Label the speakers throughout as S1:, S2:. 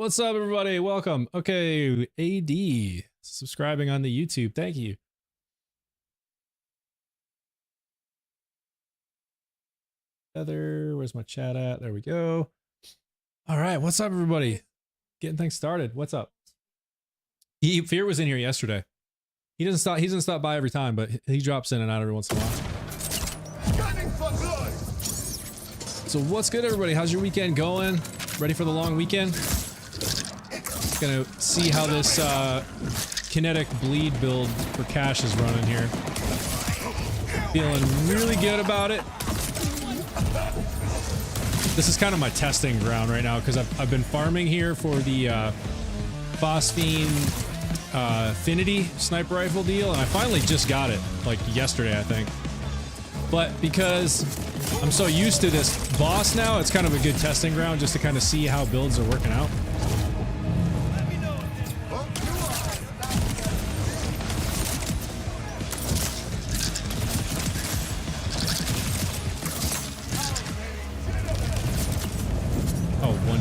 S1: What's up, everybody? Welcome. Okay, AD subscribing on the YouTube. Thank you. Heather, where's my chat at? There we go. All right, what's up, everybody? Getting things started. What's up? Fear was in here yesterday. He doesn't stop. He doesn't stop by every time, but he drops in and out every once in a while. So what's good, everybody? How's your weekend going? Ready for the long weekend? Gonna see how this kinetic bleed build for cash is running here. Feeling really good about it. This is kind of my testing ground right now because I've been farming here for the Phosphine Affinity sniper rifle deal, and I finally just got it like yesterday, I think. But because I'm so used to this boss now, it's kind of a good testing ground just to kind of see how builds are working out.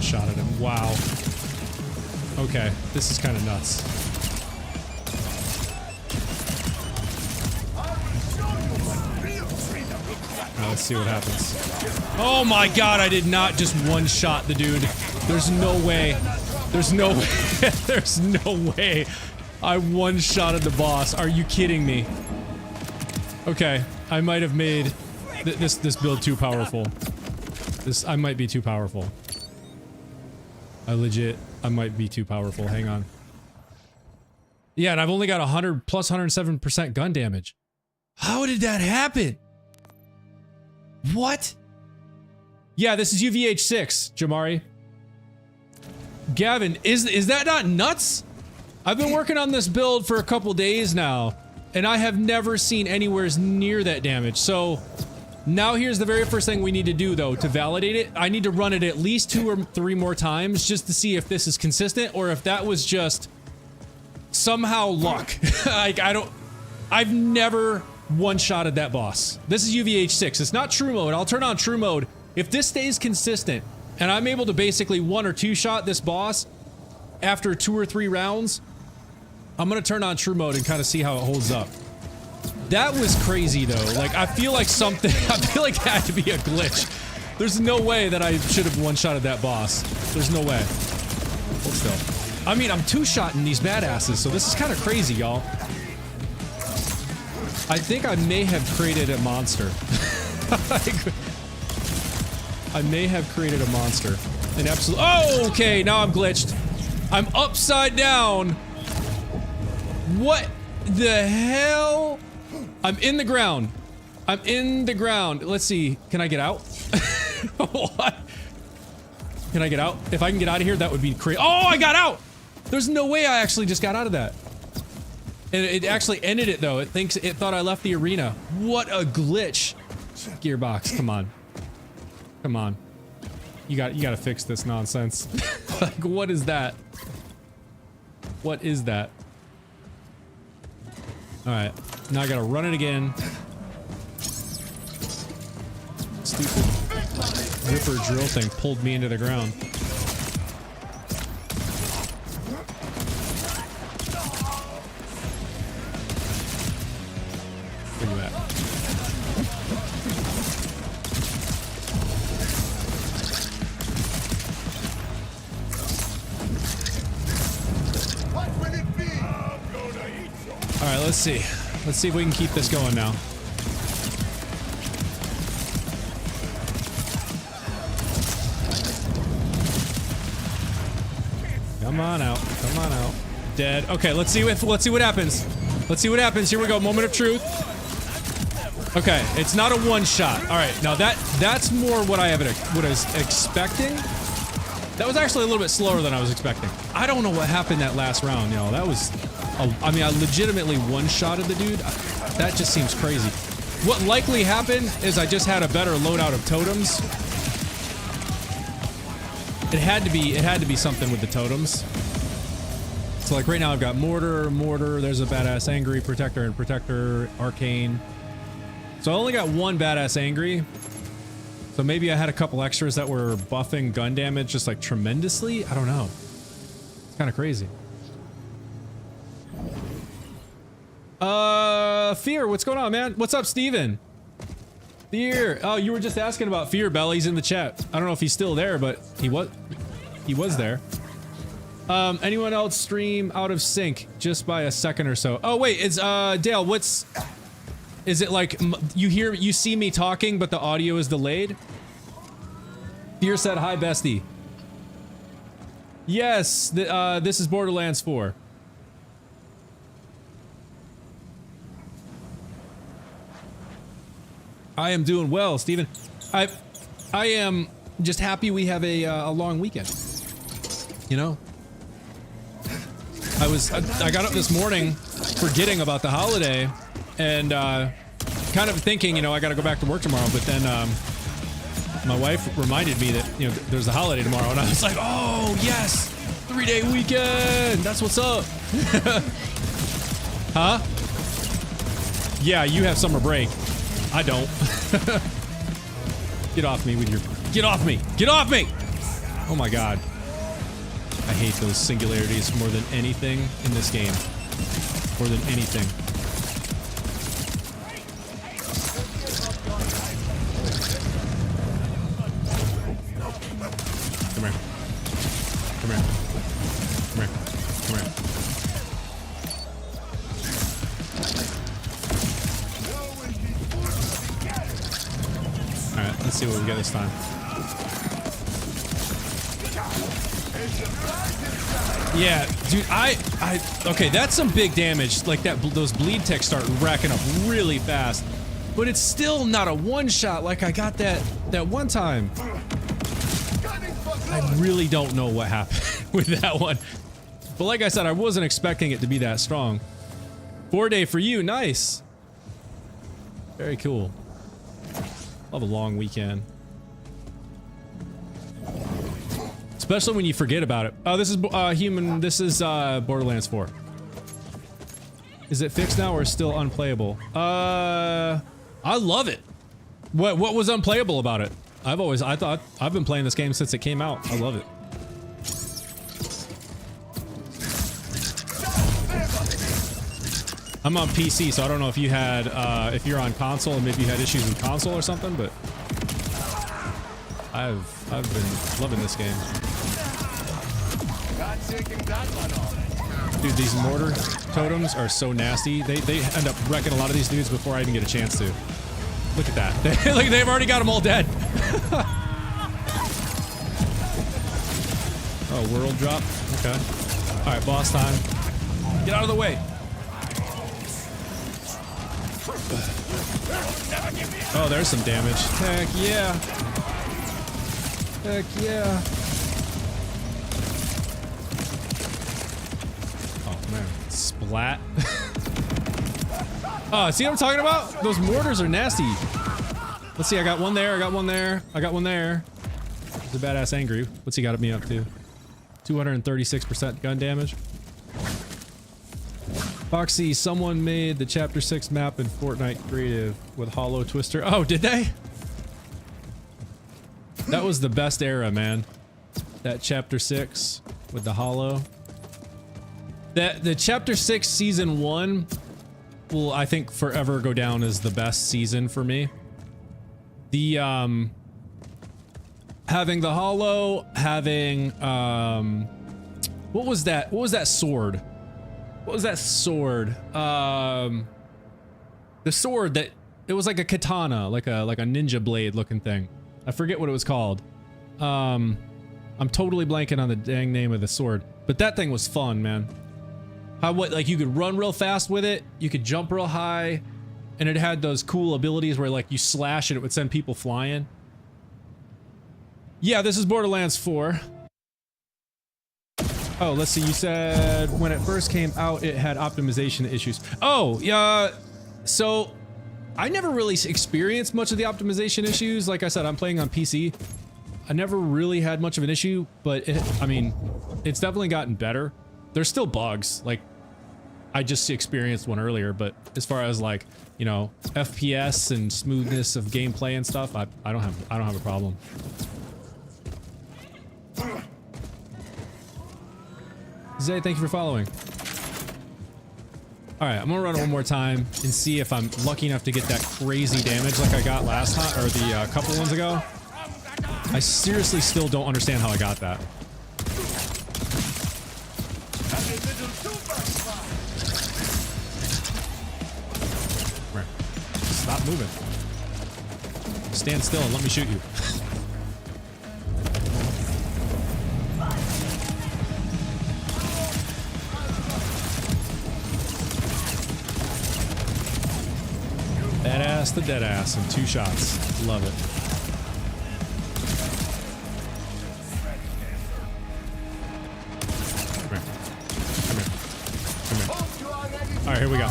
S1: Shot at him. Wow. Okay, this is kind of nuts. Now let's see what happens. Oh my god, I did not just one-shot the dude. There's no way. There's no way. There's no way. I one-shotted the boss. Are you kidding me? Okay, I might have made this build too powerful. I might be too powerful. I might be too powerful. Hang on. Yeah, and I've only got 100 plus 107% gun damage. How did that happen? What? Yeah, this is UVH6, Jamari. Gavin, is that not nuts? I've been working on this build for a couple days now, and I have never seen anywhere near that damage. So now here's the very first thing we need to do, though, to validate it. I need to run it at least 2 or 3 more times just to see if this is consistent or if that was just somehow luck. Like, I've never one-shotted that boss. This is UVH6. It's not true mode. I'll turn on true mode. If this stays consistent and I'm able to basically 1 or 2 shot this boss after 2 or 3 rounds, I'm gonna turn on true mode and kind of see how it holds up. That was crazy, though. Like, I feel like something... I feel like that had to be a glitch. There's no way that I should have one-shotted that boss. There's no way. Hold still. I mean, I'm 2-shotting these badasses, so this is kind of crazy, y'all. I think I may have created a monster. I may have created a monster. An absolute... Oh, okay, now I'm glitched. I'm upside down. What the hell? I'm in the ground. I'm in the ground. Let's see. Can I get out? What? Can I get out? If I can get out of here, that would be crazy. Oh, I got out! There's no way I actually just got out of that. And it actually ended it, though. It thought I left the arena. What a glitch. Gearbox, come on. Come on. You gotta fix this nonsense. Like, what is that? What is that? Alright, now I gotta run it again. Stupid ripper drill thing pulled me into the ground. Where you at? Alright, let's see. Let's see if we can keep this going now. Come on out. Come on out. Dead. Okay, let's see what happens. Let's see what happens. Here we go. Moment of truth. Okay, it's not a one-shot. Alright, now that's more what I was expecting. That was actually a little bit slower than I was expecting. I don't know what happened that last round, y'all. That was... I mean, I legitimately one-shotted the dude. That just seems crazy. What likely happened is I just had a better loadout of totems. It had to be something with the totems. So like right now I've got mortar, there's a badass angry, protector and protector, arcane. So I only got 1 badass angry. So maybe I had a couple extras that were buffing gun damage just like tremendously. I don't know. Kind of crazy. Fear, what's going on, man? What's up, Steven? Fear. Oh, you were just asking about Fear, Bell. He's in the chat. I don't know if he's still there, but he was there. Anyone else stream out of sync just by a second or so? Oh, wait, it's, Dale, is it like, you see me talking, but the audio is delayed? Fear said, hi, bestie. Yes, this is Borderlands 4. I am doing well, Steven. I am just happy we have a long weekend. You know? I got up this morning forgetting about the holiday and kind of thinking, you know, I gotta go back to work tomorrow, but then my wife reminded me that, you know, there's a holiday tomorrow, and I was like, oh, yes! 3-day weekend! That's what's up! Huh? Yeah, you have summer break. I don't. Get off me with your... Get off me! Get off me! Oh my god. I hate those singularities more than anything in this game. More than anything. Come here. Come here. Come here. Come here. Alright, let's see what we get this time. Yeah, dude, okay, that's some big damage. Like those bleed techs start racking up really fast. But it's still not a one-shot like I got that one time. I really don't know what happened with that one. But like I said, I wasn't expecting it to be that strong. 4-day for you, nice. Very cool. Love a long weekend. Especially when you forget about it. Oh, this is Borderlands 4. Is it fixed now or still unplayable? I love it. What was unplayable about it? I've been playing this game since it came out. I love it. I'm on PC, so I don't know if you had, if you're on console and maybe you had issues with console or something, but I've been loving this game. Dude, these mortar totems are so nasty. They end up wrecking a lot of these dudes before I even get a chance to. Look at that. Like, they've already got them all dead. Oh, world drop. Okay. All right, boss time. Get out of the way. Oh, there's some damage. Heck yeah. Heck yeah. Oh man, splat. Oh, see what I'm talking about? Those mortars are nasty. Let's see, I got one there, I got one there, I got one there. He's a badass angry. What's he got me up to? 236% gun damage. Foxy, someone made the Chapter 6 map in Fortnite Creative with Hollow Twister. Oh, did they? That was the best era, man. That Chapter 6 with the Hollow. The Chapter 6 Season 1 will, I think, forever go down as the best season for me. The, having the Hollow, having, what was that? What was that sword? What was that sword? The sword that, it was like a katana, like a ninja blade looking thing. I forget what it was called. I'm totally blanking on the dang name of the sword, but that thing was fun, man. Like you could run real fast with it, you could jump real high, and it had those cool abilities where like you slash and it would send people flying. Yeah, this is Borderlands 4. Oh, let's see, you said when it first came out, it had optimization issues. Oh, yeah, so I never really experienced much of the optimization issues. Like I said, I'm playing on PC. I never really had much of an issue, but I mean, it's definitely gotten better. There's still bugs, like I just experienced one earlier, but as far as like, you know, FPS and smoothness of gameplay and stuff, I don't have a problem. Zay, thank you for following. All right, I'm gonna run it one more time and see if I'm lucky enough to get that crazy damage like I got last time, or the couple ones ago. I seriously still don't understand how I got that. Right. Stop moving. Stand still and let me shoot you. Dead ass to dead ass in 2 shots. Love it. All right, here we go.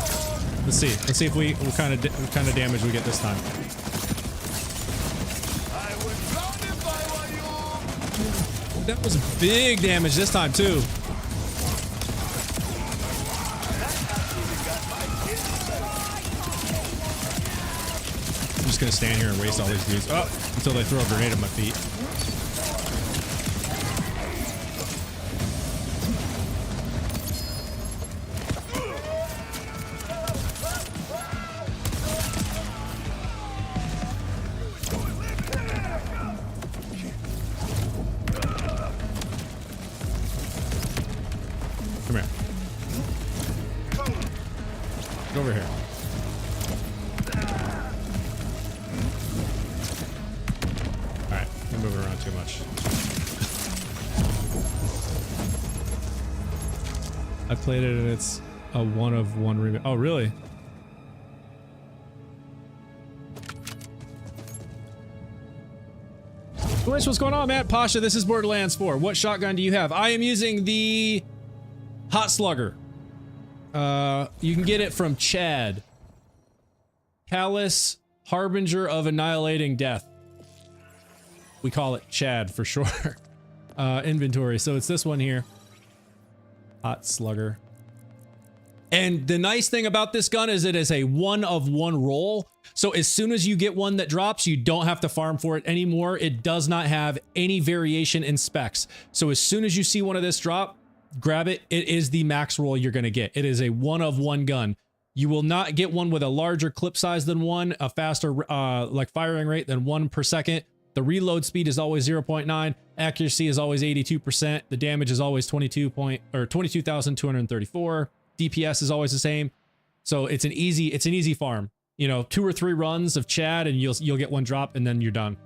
S1: Let's see. Let's see if what kind of damage we get this time. That was big damage this time too. I'm just gonna stand here and waste all these dudes until they throw a grenade at my feet. Over here. Alright, I'm moving around too much. I played it and it's a 1 of 1 remake. Oh, really? Twitch, what's going on, Matt? Pasha, this is Borderlands 4. What shotgun do you have? I am using the Hot Slugger. You can get it from Chad. Callous Harbinger of Annihilating Death. We call it Chad for short. Inventory. So it's this one here. Hot Slugger. And the nice thing about this gun is it is a 1 of 1 roll. So as soon as you get one that drops, you don't have to farm for it anymore. It does not have any variation in specs. So as soon as you see one of this drop, grab it. It is the max roll you're going to get. It is a 1 of 1 gun. You will not get one with a larger clip size than 1, a faster like firing rate than 1 per second. The reload speed is always 0.9. Accuracy is always 82%. The damage is always 22,234. DPS is always the same. So it's an easy farm. You know, 2 or 3 runs of Chad and you'll get one drop and then you're done.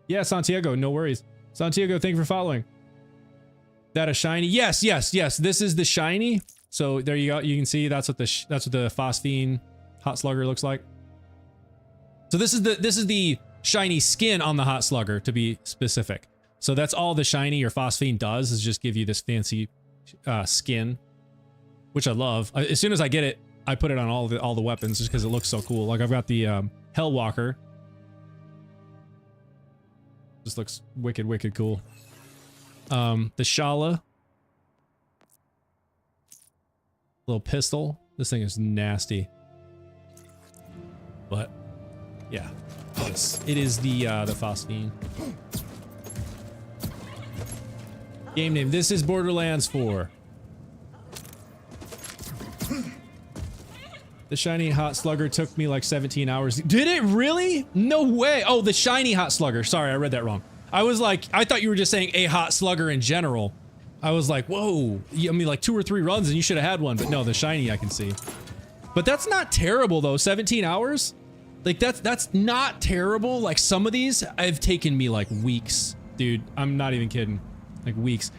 S1: Yeah, Santiago, no worries. Santiago, thank you for following. That a shiny? Yes. This is the shiny. So there you go. You can see that's what the phosphine Hot Slugger looks like. So this is the shiny skin on the Hot Slugger, to be specific. So that's all the shiny or phosphine does, is just give you this fancy skin, which I love. As soon as I get it, I put it on all the weapons just because it looks so cool. Like I've got the Hellwalker. Just looks wicked cool. The Shala. Little pistol. This thing is nasty. But yeah. It is the phosphine. Game name. This is Borderlands 4. The shiny Hot Slugger took me like 17 hours. Did it really? No way. Oh, the shiny Hot Slugger. Sorry, I read that wrong. I was like, I thought you were just saying a Hot Slugger in general. I was like, whoa. I mean, like 2 or 3 runs and you should have had one. But no, the shiny I can see. But that's not terrible though. 17 hours? Like that's not terrible. Like some of these have taken me like weeks. Dude, I'm not even kidding. Like weeks.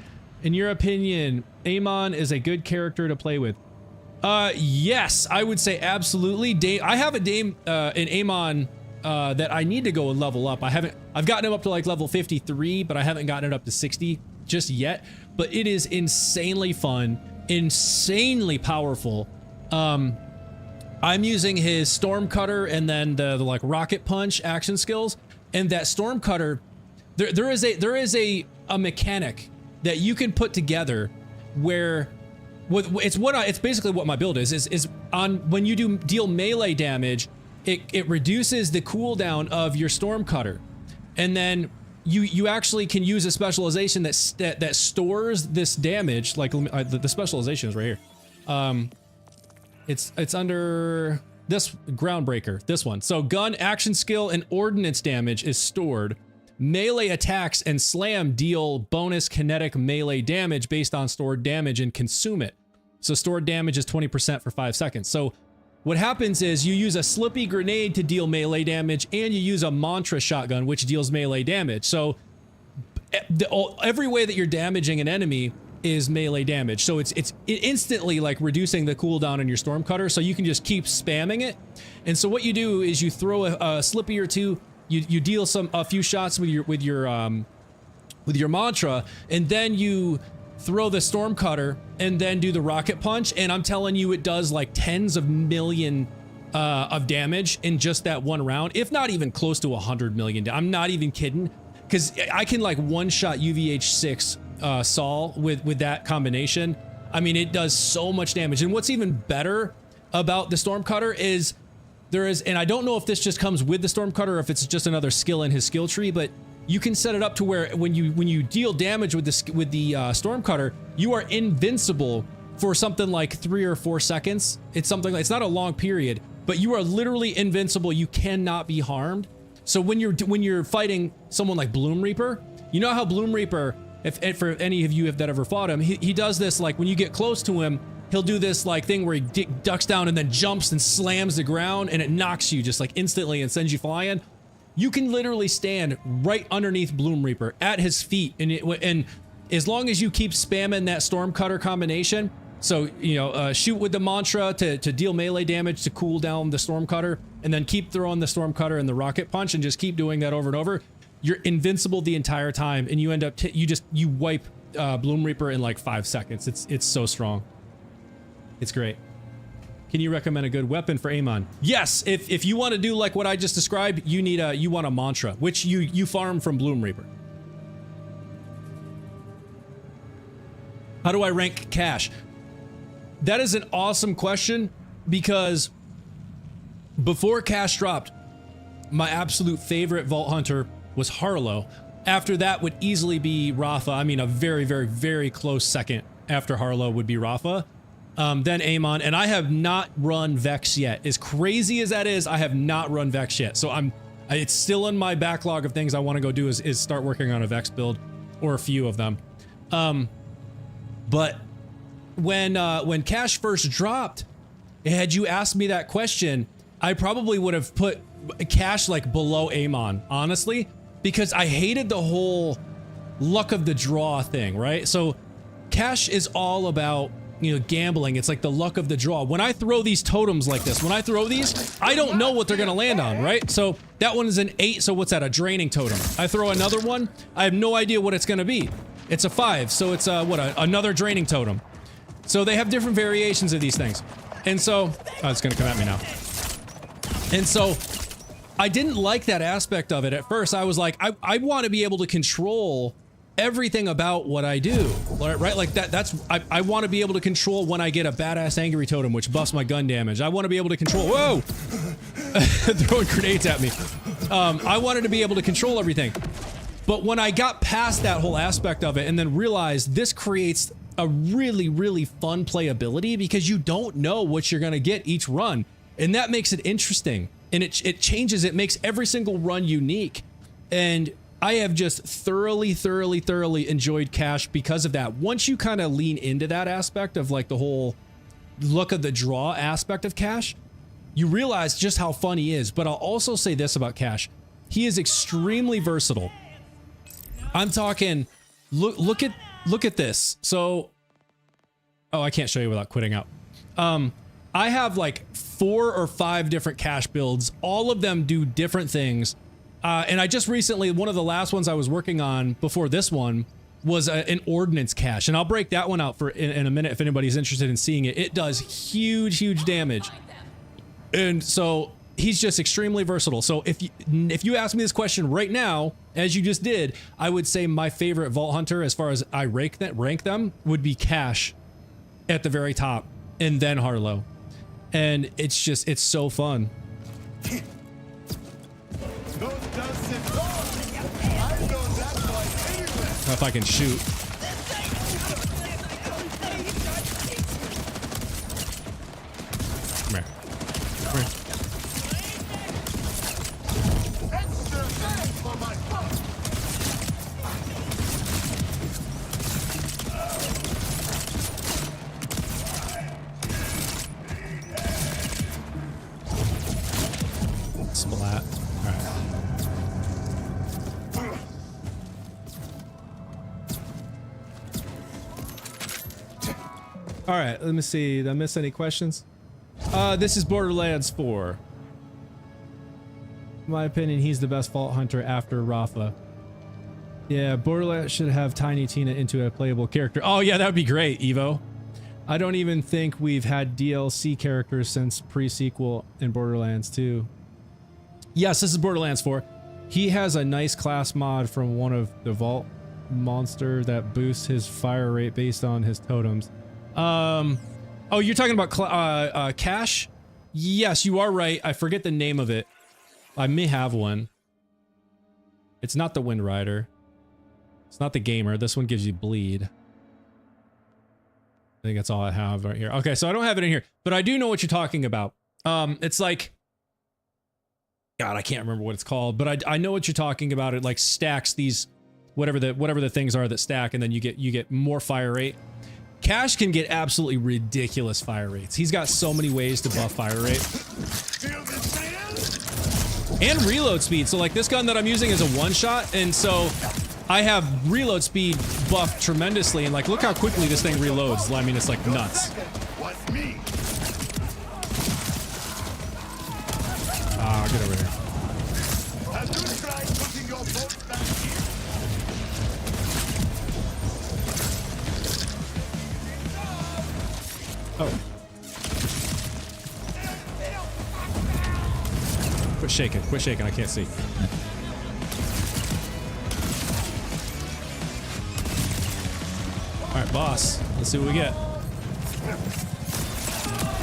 S1: In your opinion, Amon is a good character to play with. Yes, I would say absolutely. I have an Amon that I need to go and level up. I've gotten him up to like level 53, but I haven't gotten it up to 60 just yet. But it is insanely fun, insanely powerful. I'm using his Storm Cutter and then the like Rocket Punch action skills. And that Storm Cutter, there is a mechanic that you can put together where it's basically what my build is on when you deal melee damage, it reduces the cooldown of your Storm Cutter. And then you actually can use a specialization that stores this damage. Like the specialization is right here. It's under this Groundbreaker, this one. So gun, action skill, and ordnance damage is stored. Melee attacks and slam deal bonus kinetic melee damage based on stored damage and consume it. So stored damage is 20% for 5 seconds. So what happens is you use a slippy grenade to deal melee damage, and you use a mantra shotgun, which deals melee damage. So every way that you're damaging an enemy is melee damage. So it's instantly like reducing the cooldown on your Stormcutter, so you can just keep spamming it. And so what you do is you throw a slippy or two, you deal a few shots with your mantra, and then you throw the Stormcutter and then do the rocket punch, and I'm telling you, it does like tens of million of damage in just that one round, if not even close to 100 million. I'm not even kidding, because I can like one-shot UVH6 Sol with that combination. I mean, it does so much damage. And what's even better about the Stormcutter is and I don't know if this just comes with the Stormcutter or if it's just another skill in his skill tree, but you can set it up to where when you deal damage with the Stormcutter, you are invincible for something like 3 or 4 seconds. It's something like, it's not a long period, but you are literally invincible. You cannot be harmed. So when you're fighting someone like Bloom Reaper, you know how Bloom Reaper, if for any of you that ever fought him, he does this, like when you get close to him, he'll do this like thing where he ducks down and then jumps and slams the ground, and it knocks you just like instantly and sends you flying. You can literally stand right underneath Bloom Reaper at his feet, and as long as you keep spamming that Stormcutter combination, so shoot with the mantra to deal melee damage to cool down the Stormcutter, and then keep throwing the Stormcutter and the rocket punch, and just keep doing that over and over, you're invincible the entire time, and you end up you wipe Bloom Reaper in like 5 seconds. It's so strong. It's great. Can you recommend a good weapon for Amon? Yes, if you want to do like what I just described, you want a mantra, which you farm from Bloom Reaper. How do I rank cash? That is an awesome question, because before cash dropped, my absolute favorite Vault Hunter was Harlow. After that would easily be Rafa. I mean, a very, very, very close second after Harlow would be Rafa. Then Amon, and I have not run Vex yet. As crazy as that is, I have not run Vex yet. So it's still in my backlog of things I want to go do is start working on a Vex build, or a few of them. But when Cash first dropped, had you asked me that question, I probably would have put Cash like below Amon, honestly, because I hated the whole luck of the draw thing, right? So Cash is all about, gambling. It's like the luck of the draw. When I throw these totems like this, when I throw these, I don't know what they're gonna land on, right? So that one is an 8, so what's that? A draining totem. I throw another one, I have no idea what it's gonna be. It's a 5, so it's another draining totem. So they have different variations of these things. And so, it's gonna come at me now. And so, I didn't like that aspect of it at first. I was like, I want to be able to control everything about what I do, right? Like I want to be able to control when I get a badass angry totem, which buffs my gun damage. I want to be able to control, whoa! Throwing grenades at me. I wanted to be able to control everything. But when I got past that whole aspect of it and then realized this creates a really, really fun playability, because you don't know what you're going to get each run. And that makes it interesting. And it changes, it makes every single run unique. And I have just thoroughly enjoyed Cash because of that. Once you kind of lean into that aspect of like the whole look of the draw aspect of Cash, you realize just how fun he is. But I'll also say this about Cash. He is extremely versatile. I'm talking, look at this. So, oh, I can't show you without quitting out. I have like 4 or 5 different Cash builds. All of them do different things. And I just recently, one of the last ones I was working on before this one was an ordnance cache, and I'll break that one out in a minute if anybody's interested in seeing it. It does huge damage, and so he's just extremely versatile. So if you ask me this question right now, as you just did, I would say my favorite Vault Hunter, as far as I rank them, would be Cash at the very top, and then Harlow, and it's so fun.
S2: Don't dust it off. I know that.
S1: If I can shoot. Come here. Come here. Splat. Alright. Alright, let me see. Did I miss any questions? This is Borderlands 4. In my opinion, he's the best Vault Hunter after Rafa. Yeah, Borderlands should have Tiny Tina into a playable character. Oh yeah, that would be great, Evo. I don't even think we've had DLC characters since pre-sequel in Borderlands 2. Yes, this is Borderlands 4. He has a nice class mod from one of the Vault monster that boosts his fire rate based on his totems. Oh, you're talking about Cash? Yes, you are right. I forget the name of it. I may have one. It's not the Wind Rider. It's not the Gamer. This one gives you bleed. I think that's all I have right here. Okay, so I don't have it in here, but I do know what you're talking about. It's like, God, I can't remember what it's called, but I know what you're talking about. It like stacks these, whatever the things are that stack, and then you get more fire rate. Cash can get absolutely ridiculous fire rates. He's got so many ways to buff fire rate. And reload speed. So like this gun that I'm using is a one-shot, and so I have reload speed buffed tremendously, and like look how quickly this thing reloads. I mean, it's like nuts. Ah, get over here. Oh. Quit shaking, I can't see. Alright, boss. Let's see what we get.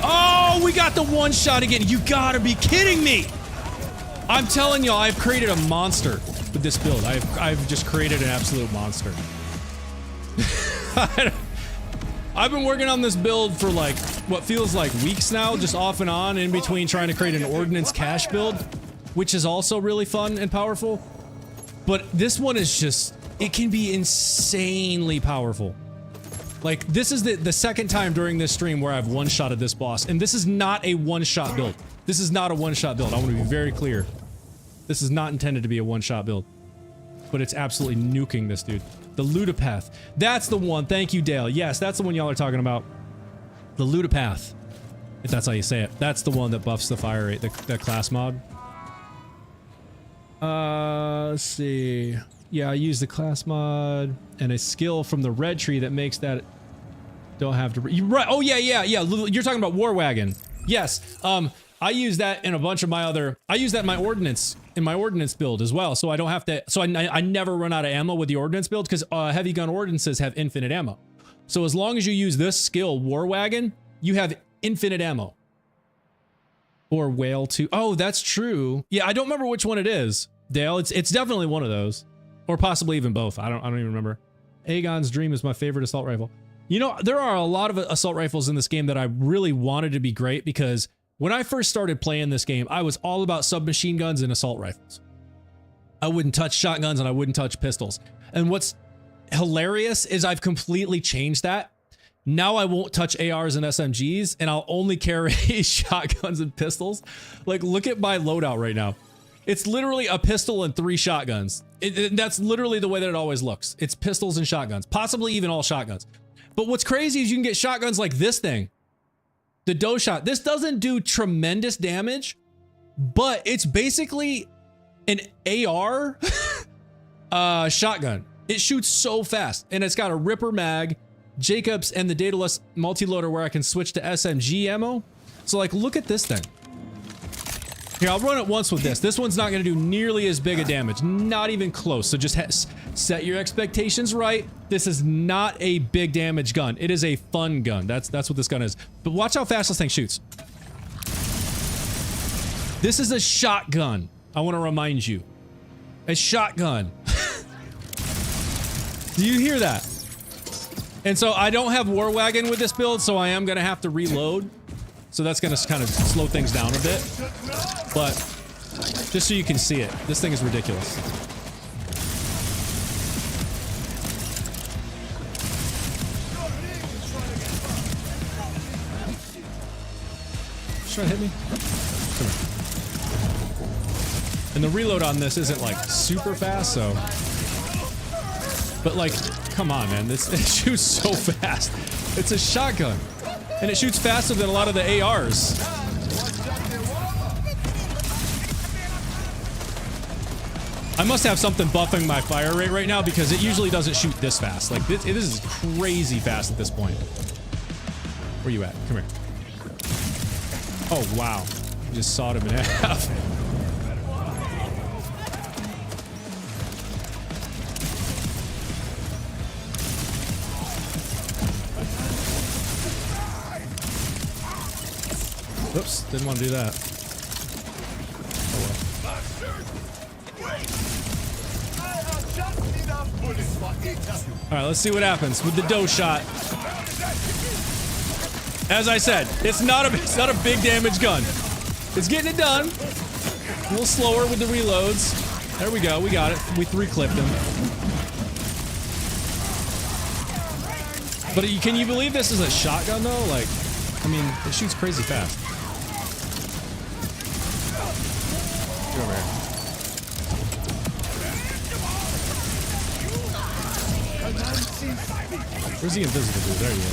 S1: Oh, we got the one shot again. You gotta be kidding me! I'm telling y'all, I've created a monster with this build. I've just created an absolute monster. I've been working on this build for like, what feels like weeks now, just off and on, in between trying to create an Ordnance Cache build, which is also really fun and powerful. But this one is just, it can be insanely powerful. Like, this is the second time during this stream where I've one-shotted this boss, and this is not a one-shot build. This is not a one-shot build. I want to be very clear. This is not intended to be a one-shot build. But it's absolutely nuking this dude. The Ludopath. That's the one. Thank you, Dale. Yes, that's the one y'all are talking about. The Ludopath. If that's how you say it. That's the one that buffs the fire rate, the class mod. Let's see. Yeah, I use the class mod and a skill from the red tree that makes that don't have to. You right? Oh yeah. You're talking about War Wagon. Yes. I use that in a bunch of my other. I use that in my ordnance build as well. So I don't have to. So I never run out of ammo with the ordnance build because heavy gun ordnances have infinite ammo. So as long as you use this skill, War Wagon, you have infinite ammo. Or Whale 2. Oh, that's true. Yeah, I don't remember which one it is, Dale. It's definitely one of those. Or possibly even both. I don't even remember. Aegon's Dream is my favorite assault rifle. You know, there are a lot of assault rifles in this game that I really wanted to be great because when I first started playing this game, I was all about submachine guns and assault rifles. I wouldn't touch shotguns and I wouldn't touch pistols. And what's hilarious is I've completely changed that. Now I won't touch ARs and SMGs and I'll only carry shotguns and pistols. Like, look at my loadout right now. It's literally a pistol and 3 shotguns. That's literally the way that it always looks. It's pistols and shotguns, possibly even all shotguns. But what's crazy is you can get shotguns like this thing. The doe shot. This doesn't do tremendous damage, but it's basically an AR shotgun. It shoots so fast, and it's got a Ripper mag, Jacobs, and the Daedalus multi-loader where I can switch to SMG ammo. So like, look at this thing. Here, I'll run it once with this. This one's not going to do nearly as big a damage. Not even close. So just set your expectations right. This is not a big damage gun. It is a fun gun. That's what this gun is. But watch how fast this thing shoots. This is a shotgun. I want to remind you. A shotgun. Do you hear that? And so I don't have War Wagon with this build, so I am going to have to reload. So that's going to kind of slow things down a bit. But just so you can see it, this thing is ridiculous. Try to hit me? Come here. And the reload on this isn't like super fast, so. But like, come on, man. It shoots so fast. It's a shotgun. And it shoots faster than a lot of the ARs. I must have something buffing my fire rate right now because it usually doesn't shoot this fast. Like, this is crazy fast at this point. Where you at? Come here. Oh, wow. You just sawed him in half. Oops, didn't want to do that. Oh well. Alright, let's see what happens with the dough shot. As I said, it's not a big damage gun. It's getting it done. A little slower with the reloads. There we go, we got it. We 3-clipped him. But can you believe this is a shotgun though? Like, I mean, it shoots crazy fast. Get over here. Where's the invisible dude? There you go.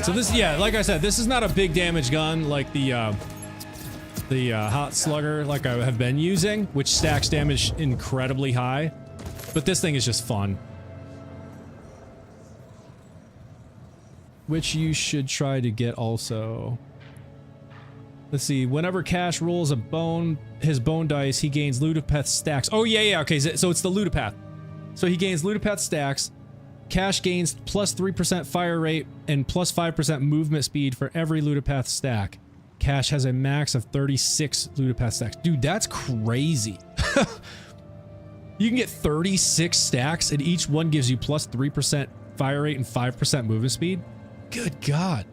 S1: So this, yeah, like I said, this is not a big damage gun like the Hot Slugger like I have been using, which stacks damage incredibly high. But this thing is just fun. Which you should try to get also. Let's see, whenever Cash rolls his bone dice, he gains Ludopeth stacks. Oh yeah, okay, so it's the Ludopeth. So he gains Ludopeth stacks. Cash gains plus 3% fire rate and plus 5% movement speed for every Ludopeth stack. Cash has a max of 36 Ludopeth stacks. Dude, that's crazy. You can get 36 stacks and each one gives you plus 3% fire rate and 5% movement speed. Good God.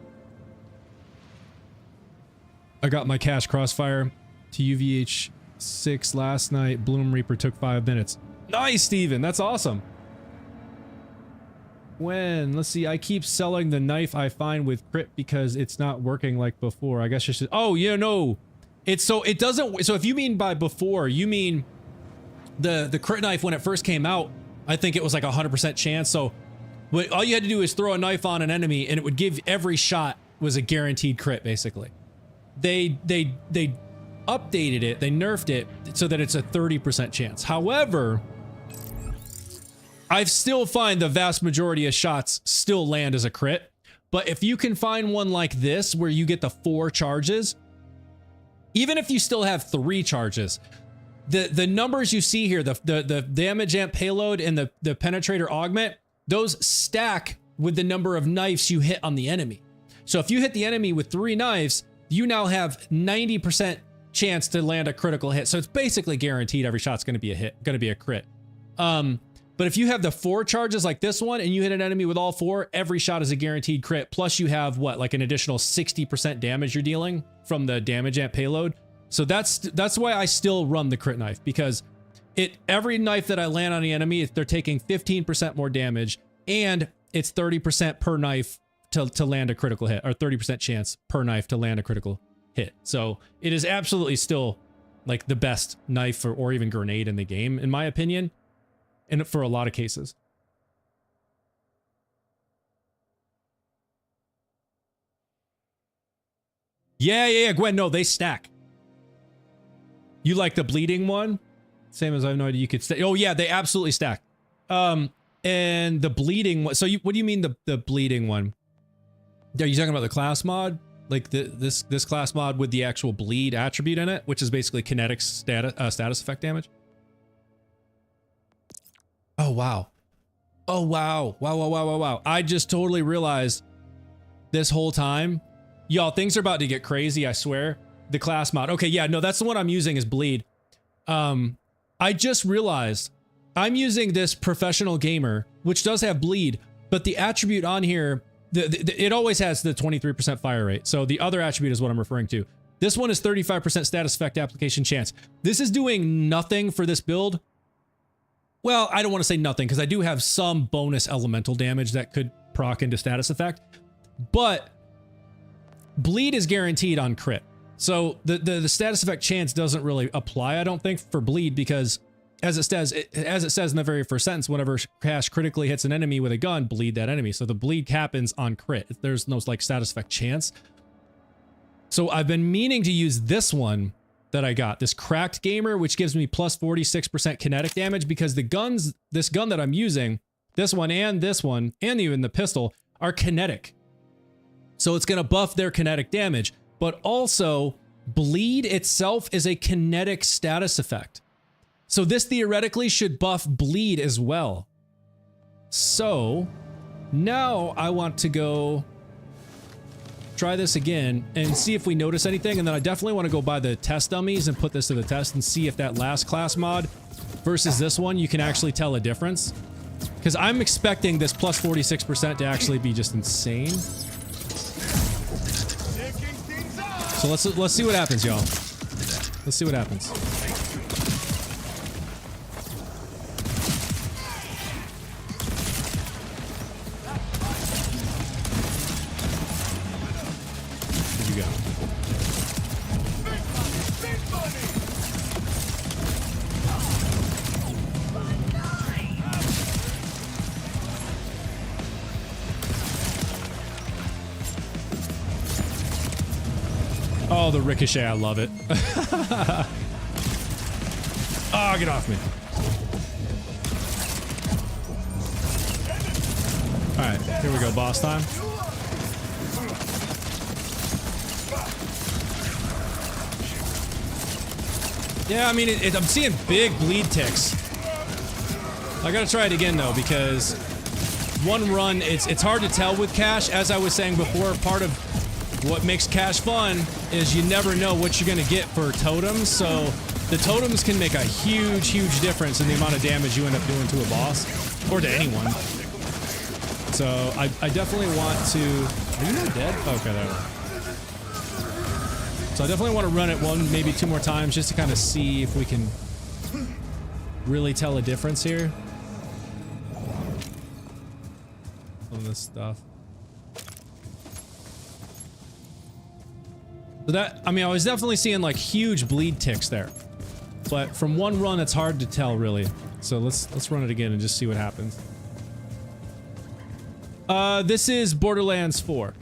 S1: I got my Cash crossfire to UVH6 last night. Bloom Reaper took 5 minutes. Nice, Steven. That's awesome. When? Let's see. I keep selling the knife I find with crit because it's not working like before. I guess you should. Oh, yeah, no. It's so it doesn't. So if you mean by before, you mean the crit knife when it first came out. I think it was like 100% chance. So all you had to do is throw a knife on an enemy and it would give every shot was a guaranteed crit, basically. They updated it. They nerfed it so that it's a 30% chance. However, I still find the vast majority of shots still land as a crit. But if you can find one like this where you get the 4 charges, even if you still have 3 charges, the numbers you see here, the damage amp payload and the penetrator augment, those stack with the number of knives you hit on the enemy. So if you hit the enemy with 3 knives, you now have 90% chance to land a critical hit. So it's basically guaranteed every shot's going to be a hit, going to be a crit. But if you have the 4 charges like this one and you hit an enemy with all 4, every shot is a guaranteed crit. Plus you have what, like an additional 60% damage you're dealing from the damage amp payload. So that's why I still run the crit knife, because every knife that I land on the enemy, they're taking 15% more damage, and it's 30% per knife to land a critical hit, or 30% chance per knife to land a critical hit. So it is absolutely still like the best knife or even grenade in the game, in my opinion. And for a lot of cases. Yeah, Gwen, no, they stack. You like the bleeding one? Same as I have no idea you could stack. Oh yeah, they absolutely stack. And the bleeding one, so what do you mean the bleeding one? Are you talking about the class mod? like this class mod with the actual bleed attribute in it, which is basically kinetic status effect damage. Oh wow. Oh wow. Wow. I just totally realized this whole time, y'all, things are about to get crazy, I swear. The class mod. Okay, yeah, no, that's the one I'm using is bleed. I just realized I'm using this professional gamer, which does have bleed, but the attribute on here, it always has the 23% fire rate. So the other attribute is what I'm referring to. This one is 35% status effect application chance. This is doing nothing for this build. Well, I don't want to say nothing because I do have some bonus elemental damage that could proc into status effect, but bleed is guaranteed on crit. So the status effect chance doesn't really apply, I don't think, for bleed, because as it says in the very first sentence, whenever Cash critically hits an enemy with a gun, bleed that enemy. So the bleed happens on crit. There's no like status effect chance. So I've been meaning to use this one that I got, this cracked gamer, which gives me plus 46% kinetic damage, because this gun that I'm using, this one, and even the pistol, are kinetic. So it's gonna buff their kinetic damage, but also bleed itself is a kinetic status effect. So this theoretically should buff bleed as well. So now I want to go try this again and see if we notice anything. And then I definitely want to go buy the test dummies and put this to the test and see if that last class mod versus this one, you can actually tell a difference. Because I'm expecting this plus 46% to actually be just insane. So let's see what happens, y'all. Let's see what happens. Here you go. Oh, the ricochet, I love it. Oh, get off me. All right, here we go, boss time. Yeah, I mean, I'm seeing big bleed ticks. I gotta try it again though, because one run, it's hard to tell with Cash. As I was saying before, part of what makes Cash fun is you never know what you're gonna get for totems. So the totems can make a huge difference in the amount of damage you end up doing to a boss or to anyone. So I definitely want to. Are you not dead? Okay, there we go. So I definitely want to run it one, maybe two more times just to kind of see if we can really tell a difference here. Some of this stuff. So that, I mean, I was definitely seeing like huge bleed ticks there, but from one run, it's hard to tell really. So let's run it again and just see what happens. This is Borderlands 4.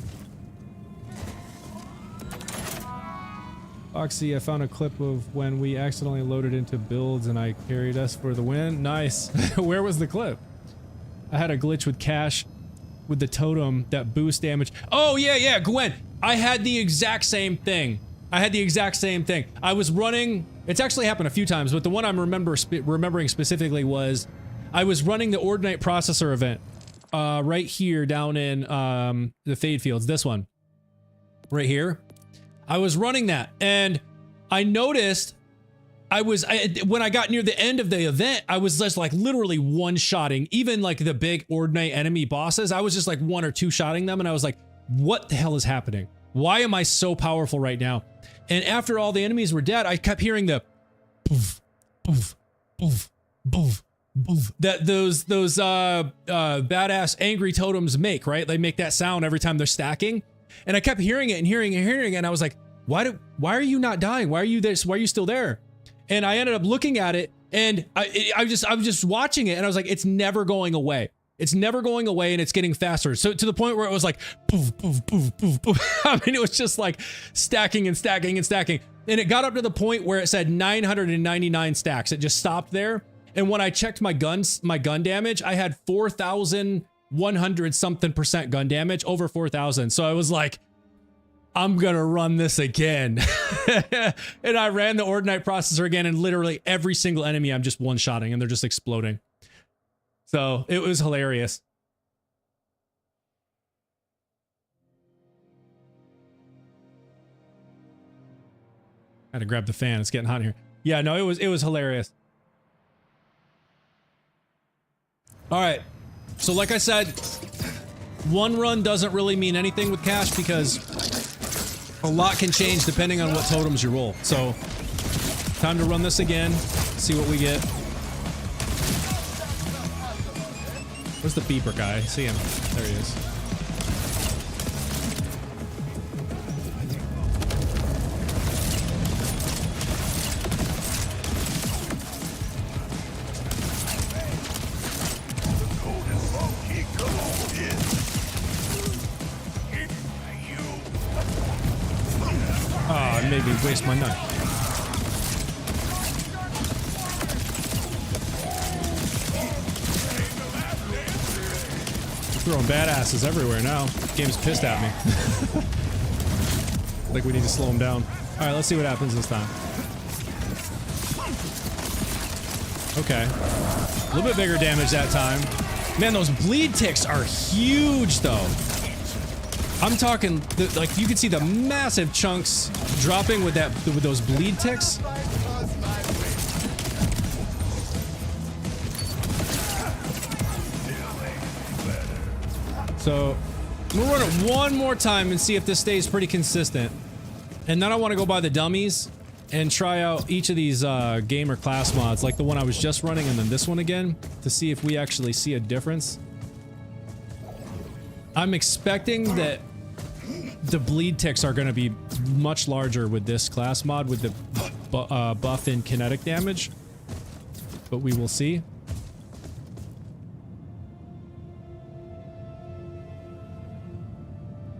S1: Oxy, I found a clip of when we accidentally loaded into builds and I carried us for the win. Nice. Where was the clip? I had a glitch with Cash with the totem that boosts damage. Oh, yeah, Gwen. I had the exact same thing. I was running, it's actually happened a few times, but the one I'm remembering specifically was I was running the Ordinate Processor event right here down in the Fade Fields, this one. Right here. I was running that, and I noticed when I got near the end of the event, I was just like literally one-shotting, even like the big Ordinate enemy bosses. I was just like one or two shotting them, and I was like, what the hell is happening? Why am I so powerful right now? And after all the enemies were dead, I kept hearing the poof, poof, poof, poof, poof, that those badass angry totems make, right? They make that sound every time they're stacking. And I kept hearing it and hearing it, and I was like, why are you not dying? Why are you there? Why are you still there? And I ended up looking at it, and I was just watching it, and I was like, it's never going away. It's never going away, and it's getting faster. So to the point where it was like poof, poof, poof, poof, poof. I mean, it was just like stacking and stacking and stacking. And it got up to the point where it said 999 stacks. It just stopped there. And when I checked my gun damage, I had 4,100 something % gun damage, over 4,000. So I was like, I'm gonna run this again. And I ran the Ordinite processor again, and literally every single enemy I'm just one-shotting and they're just exploding. So it was hilarious. I had to grab the fan, it's getting hot in here. Yeah, no, it was hilarious. All right, so like I said, one run doesn't really mean anything with cash because a lot can change depending on what totems you roll. So, time to run this again, see what we get. Where's the beeper guy? I see him. There he is. Made me waste my knife. Throwing badasses everywhere now. Game's pissed at me. Like we need to slow him down. All right, let's see what happens this time. Okay, a little bit bigger damage that time. Man, those bleed ticks are huge though. I'm talking, like, you can see the massive chunks dropping with those bleed ticks. So, we'll run it one more time and see if this stays pretty consistent. And then I want to go by the dummies and try out each of these gamer class mods, like the one I was just running and then this one again, to see if we actually see a difference. I'm expecting that the bleed ticks are going to be much larger with this class mod with the buff in kinetic damage, but we will see.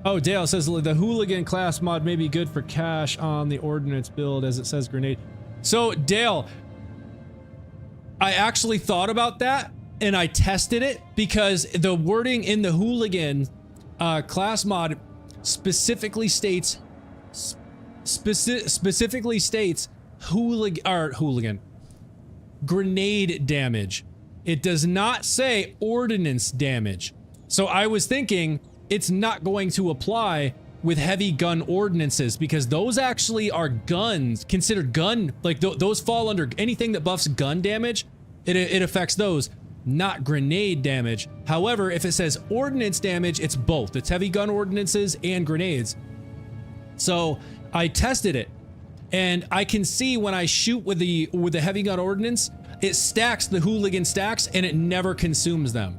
S1: Oh, Dale says the hooligan class mod may be good for cash on the ordnance build as it says grenade. So Dale, I actually thought about that and I tested it because the wording in the hooligan class mod specifically states hooligan grenade damage. It does not say ordnance damage. So I was thinking it's not going to apply with heavy gun ordnances because those actually are guns, considered gun, like those fall under anything that buffs gun damage. It affects those. Not grenade damage. However, if it says ordnance damage, it's both. It's heavy gun ordnances and grenades. So I tested it and I can see when I shoot with the heavy gun ordnance, it stacks the hooligan stacks and it never consumes them.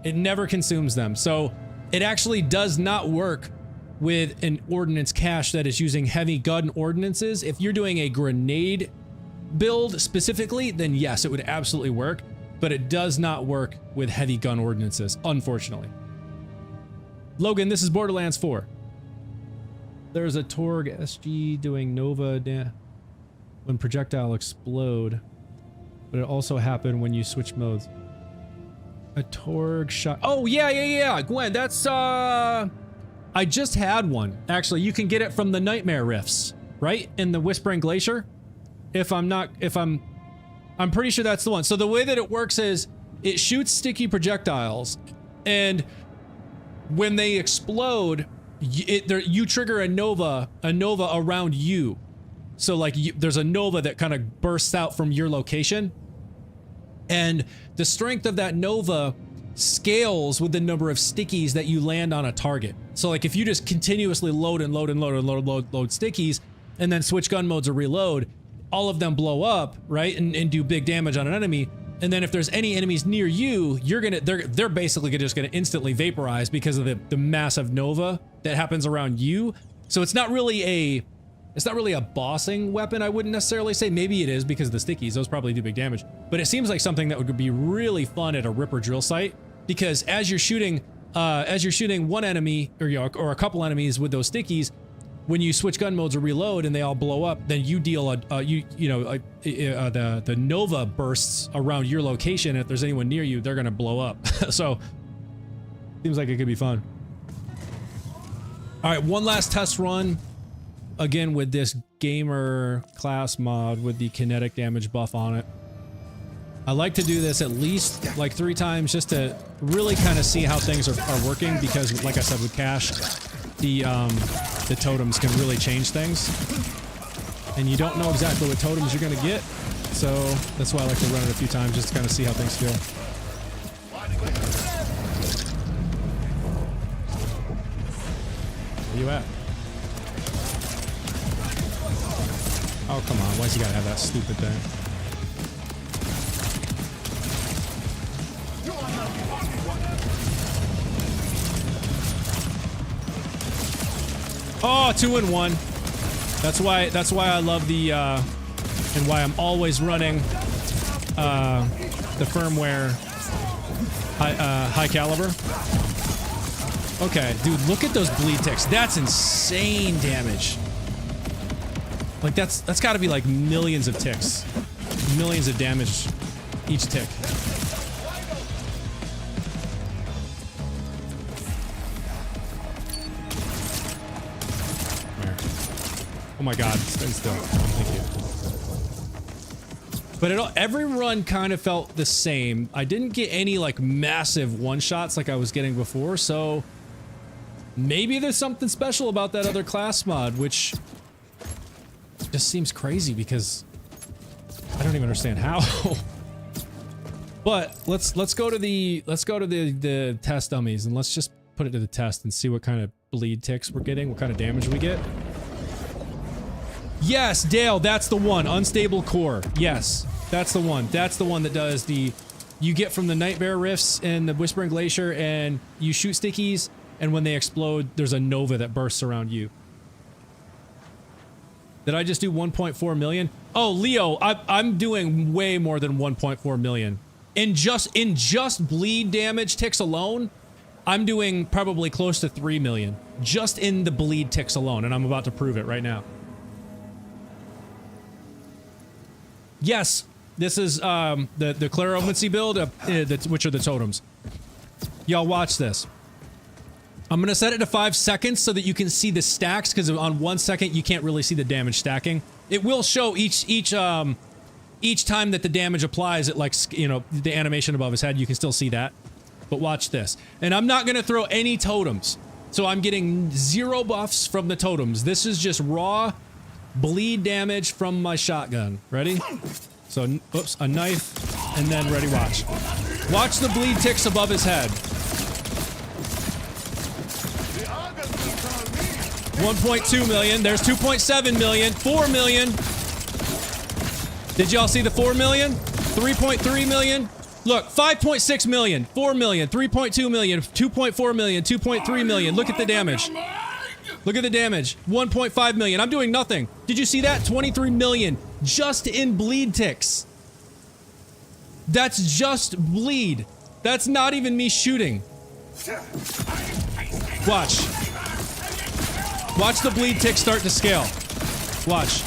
S1: It never consumes them. So it actually does not work with an ordnance cache that is using heavy gun ordnances. If you're doing a grenade build specifically, then yes, it would absolutely work. But it does not work with heavy gun ordnances, unfortunately. Logan, this is Borderlands 4. There's a Torg SG doing Nova when projectile explode, but it also happened when you switch modes. A Torg shot. Oh, yeah. Gwen, that's, I just had one. Actually, you can get it from the Nightmare Rifts, right? In the Whispering Glacier. I'm pretty sure that's the one. So the way that it works is it shoots sticky projectiles and when they explode, you trigger a nova around you. So like there's a nova that kind of bursts out from your location and the strength of that nova scales with the number of stickies that you land on a target. So like if you just continuously load stickies and then switch gun modes or reload, all of them blow up, right, and do big damage on an enemy. And then if there's any enemies near you, they're basically just gonna instantly vaporize because of the massive nova that happens around you. So it's not really a bossing weapon, I wouldn't necessarily say. Maybe it is because of the stickies, those probably do big damage. But it seems like something that would be really fun at a Ripper drill site because as you're shooting one enemy or a couple enemies with those stickies, when you switch gun modes or reload and they all blow up, then you deal the nova bursts around your location. And if there's anyone near you, they're gonna blow up. So seems like it could be fun. All right, one last test run. Again, with this gamer class mod with the kinetic damage buff on it. I like to do this at least like 3 times just to really kind of see how things are working, because like I said with Cash, the totems can really change things. And you don't know exactly what totems you're gonna get. So that's why I like to run it a few times just to kind of see how things feel. Where you at? Oh, come on. Why's he gotta have that stupid thing? Oh, 2 in 1. That's why I love the and why I'm always running the firmware high caliber. Okay, dude, look at those bleed ticks. That's insane damage. Like that's got to be like millions of ticks, millions of damage each tick. Oh my god, stand still. Thank you. But every run kind of felt the same. I didn't get any like massive one-shots like I was getting before, so maybe there's something special about that other class mod, which just seems crazy because I don't even understand how. But let's go to the test dummies and let's just put it to the test and see what kind of bleed ticks we're getting, what kind of damage we get. Yes, Dale, that's the one. Unstable core. Yes, that's the one. That's the one that does the... You get from the Nightmare Rifts and the Whispering Glacier, and you shoot stickies, and when they explode, there's a nova that bursts around you. Did I just do 1.4 million? Oh, Leo, I'm doing way more than 1.4 million. In just bleed damage ticks alone, I'm doing probably close to 3 million. Just in the bleed ticks alone, and I'm about to prove it right now. Yes, this is the Clairomancy build, which are the totems. Y'all watch this. I'm gonna set it to 5 seconds so that you can see the stacks, because on 1 second you can't really see the damage stacking. It will show each time that the damage applies, it like, you know, the animation above his head, you can still see that. But watch this. And I'm not gonna throw any totems. So I'm getting 0 buffs from the totems. This is just raw bleed damage from my shotgun. Ready? So, oops, a knife, and then ready, watch. Watch the bleed ticks above his head. 1.2 million, there's 2.7 million, 4 million. Did y'all see the 4 million? 3.3 million? Look, 5.6 million, 4 million, 3.2 million, 2.4 million, 2.3 million. Look at the damage. Look at the damage. 1.5 million. I'm doing nothing. Did you see that? 23 million just in bleed ticks. That's just bleed. That's not even me shooting. Watch. Watch the bleed ticks start to scale. Watch.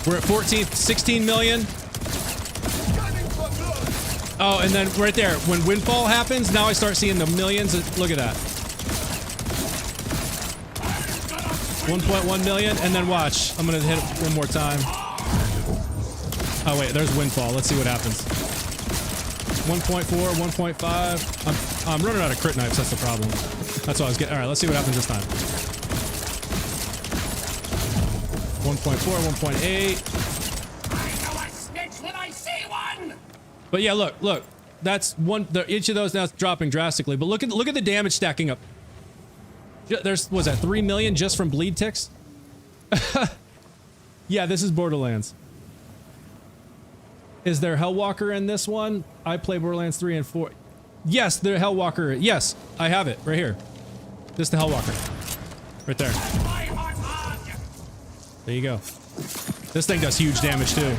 S1: We're at 16 million. Oh, and then right there, when windfall happens, now I start seeing the millions. Look at that. 1.1 million, and then watch. I'm gonna hit it one more time. Oh wait, there's windfall. Let's see what happens. 1.4, 1.5. I'm running out of crit knives. That's the problem. That's what I was getting. All right, let's see what happens this time. 1.4, 1.8. But yeah, look, that's one. Each of those now is dropping drastically. But look at the damage stacking up. Was that 3 million just from bleed ticks? Yeah, this is Borderlands. Is there Hellwalker in this one? I play Borderlands 3 and 4. Yes, the Hellwalker. Yes, I have it right here. This is the Hellwalker, right there. There you go. This thing does huge damage too.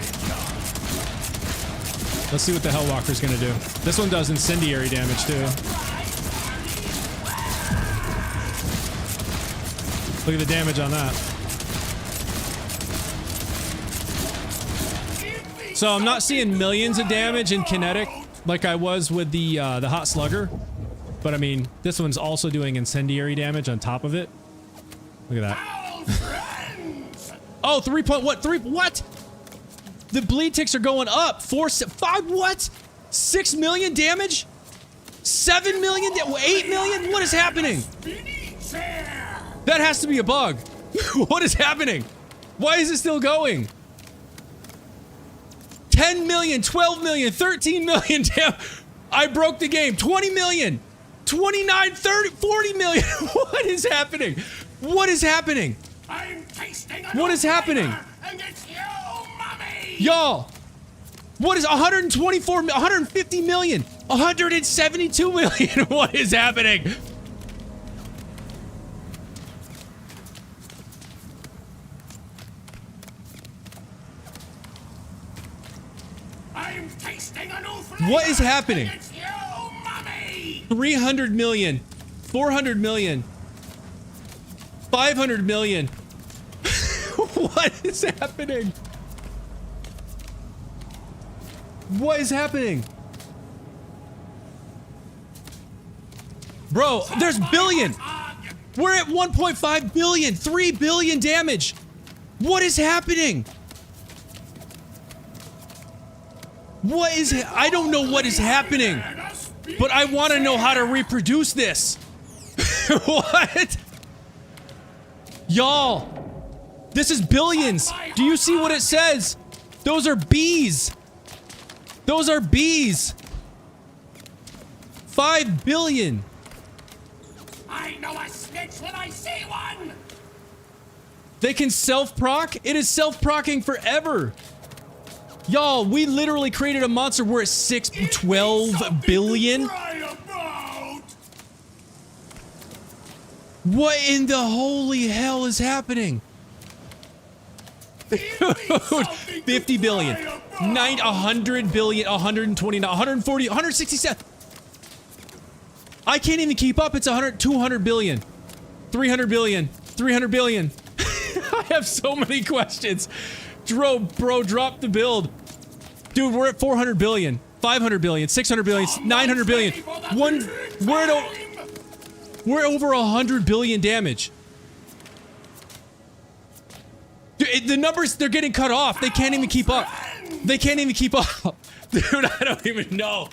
S1: Let's see what the Hellwalker's gonna do. This one does incendiary damage too. Look at the damage on that. So I'm not seeing millions of damage in kinetic like I was with the Hot Slugger. But I mean, this one's also doing incendiary damage on top of it. Look at that. Oh, 3 point, what? 3, what? The bleed ticks are going up. 4, 5, what? 6 million damage? 7 million? 8 million? What is happening? That has to be a bug. What is happening? Why is it still going? 10 million, 12 million, 13 million. Damn. I broke the game. 20 million, 29, 30, 40 million. What is happening? What is happening? What is happening? Y'all, what is 124, 150 million, 172 million? What is happening? What is happening? 300 million, 400 million, 500 million. What is happening? What is happening? Bro, there's billion. We're at 1.5 billion, 3 billion damage. What is happening? What is, I don't know what is happening, but I want to know how to reproduce this. What? Y'all, this is billions. Do you see what it says? Those are bees. Those are bees. 5 billion.
S2: I know a snitch when I see one.
S1: They can self-proc? It is self-procking forever. Y'all, we literally created a monster. We're at 12 billion. What in the holy hell is happening? 50 billion, 100 billion, 129, 140, 167. I can't even keep up. It's 200 billion, 300 billion, 300 billion. I have so many questions. Bro, drop the build. Dude, we're at 400 billion, 500 billion, 600 billion, 900 billion. We're over 100 billion damage. Dude, the numbers, they're getting cut off. They can't even keep up. They can't even keep up. Dude, I don't even know.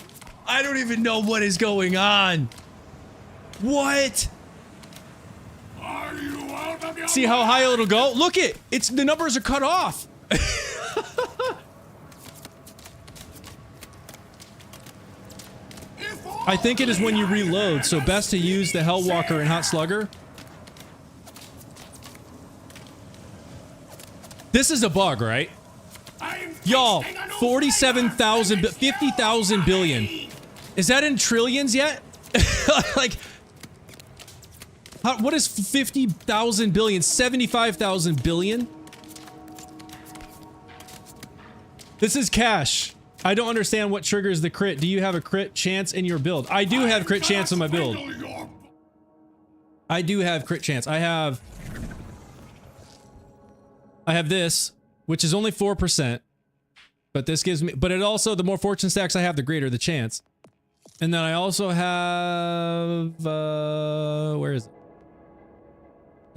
S1: I don't even know what is going on. What? See how high it'll go? Look it. It's, the numbers are cut off. I think it is when you reload, so best to use the Hellwalker and Hot Slugger. This is a bug, right? Y'all, 47,000, 50,000 billion. Is that in trillions yet? Like, what is 50,000 billion? 75,000 billion? This is cash. I don't understand what triggers the crit. Do you have a crit chance in your build? I do have crit chance in my build. I do have crit chance. I have this, which is only 4%. But this gives me, but it also, the more fortune stacks I have, the greater the chance. And then I also have, where is it?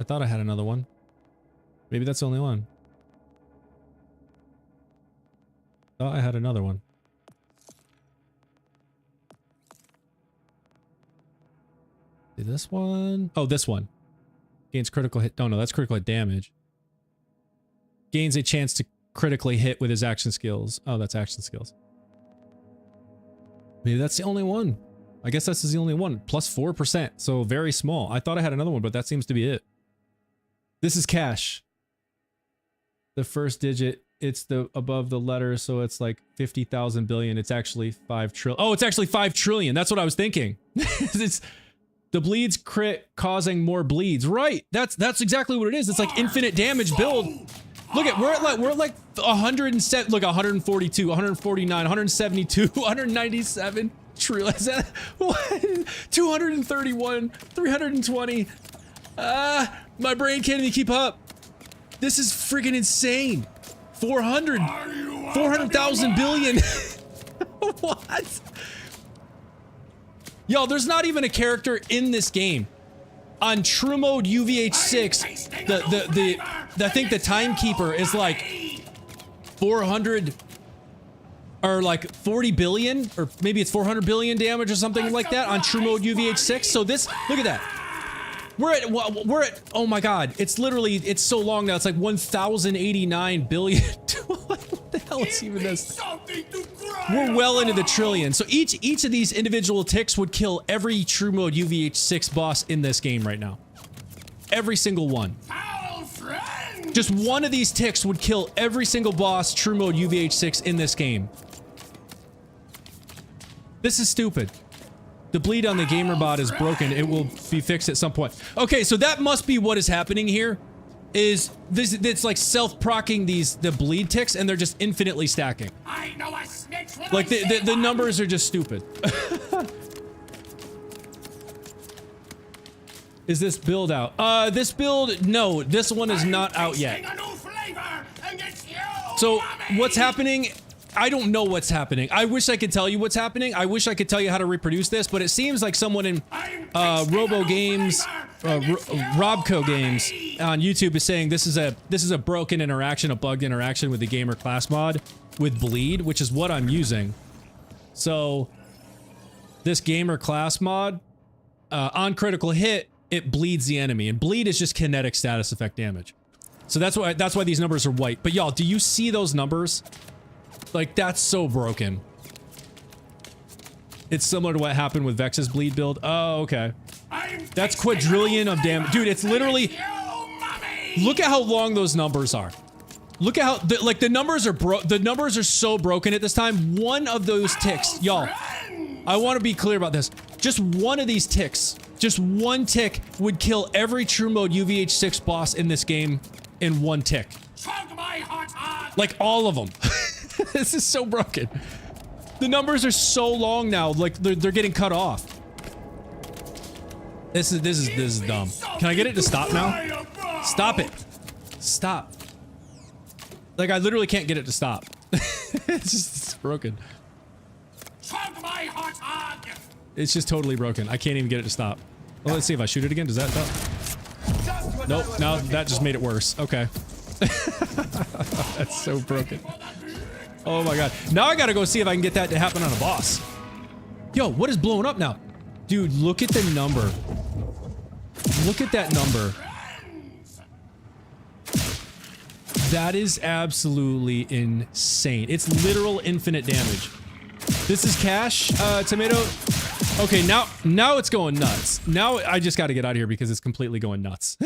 S1: I thought I had another one. Maybe that's the only one. Thought I had another one. See this one? Oh, this one. Gains critical hit. No, that's critical hit damage. Gains a chance to critically hit with his action skills. Oh, that's action skills. Maybe that's the only one. I guess this is the only one. Plus 4%. So very small. I thought I had another one, but that seems to be it. This is cash. The first digit, it's the above the letter, so it's like 50,000 billion. It's actually 5 trillion. Oh, it's actually 5 trillion. That's what I was thinking. It's the bleeds crit causing more bleeds. Right. That's exactly what it is. It's like infinite damage build. Look at, we're at like 107, look, 142, 149, 172, 197 trillion. Is that, what? 231, 320. My brain can't even keep up. This is friggin' insane. 400,000 billion. What? Yo, there's not even a character in this game. On true mode UVH6, I think the timekeeper is like 400 or like 40 billion, or maybe it's 400 billion damage or something like that on true mode UVH6. So this, look at that. We're at, oh my god, it's literally, it's so long now, it's like 1089 billion. What the hell is even this? We're well into the trillion. So each of these individual ticks would kill every true mode UVH6 boss in this game right now. Every single one. Just one of these ticks would kill every single boss true mode UVH6 in this game. This is stupid. The bleed on the gamer bot is broken. It will be fixed at some point. Okay, so that must be what is happening here. Is this? It's like self-procking the bleed ticks, and they're just infinitely stacking.
S2: I know a snitch when
S1: Like the numbers are just stupid. Is this build out? This build, no, this one is not out yet. So what's happening? I don't know what's happening. I wish I could tell you what's happening. I wish I could tell you how to reproduce this, but it seems like someone in Robo Games, Robco Games on YouTube is saying this is a broken interaction, a bugged interaction with the gamer class mod with bleed, which is what I'm using. So this gamer class mod on critical hit, it bleeds the enemy, and bleed is just kinetic status effect damage. So that's why these numbers are white. But y'all, do you see those numbers? Like, that's so broken. It's similar to what happened with Vex's bleed build. Oh, okay. That's quadrillion of damage. Dude, it's literally... Look at how long those numbers are. Look at how... the numbers are the numbers are so broken at this time. One of those ticks... Y'all, I want to be clear about this. Just one of these ticks, just one tick would kill every true mode UVH6 boss in this game in one tick. Like, all of them. This is so broken. The numbers are so long now, like they're getting cut off. This is dumb. Can I get it to stop now? Stop it. Stop. Like, I literally can't get it to stop. It's broken. It's just totally broken. I can't even get it to stop. Well, let's see if I shoot it again. Does that stop? Nope. Now that just made it worse. Okay. That's so broken. Oh my god. Now I gotta go see if I can get that to happen on a boss. Yo, what is blowing up now? Dude, look at the number. Look at that number. That is absolutely insane. It's literal infinite damage. This is Cash, Tomato. Okay, now it's going nuts. Now I just gotta get out of here because it's completely going nuts.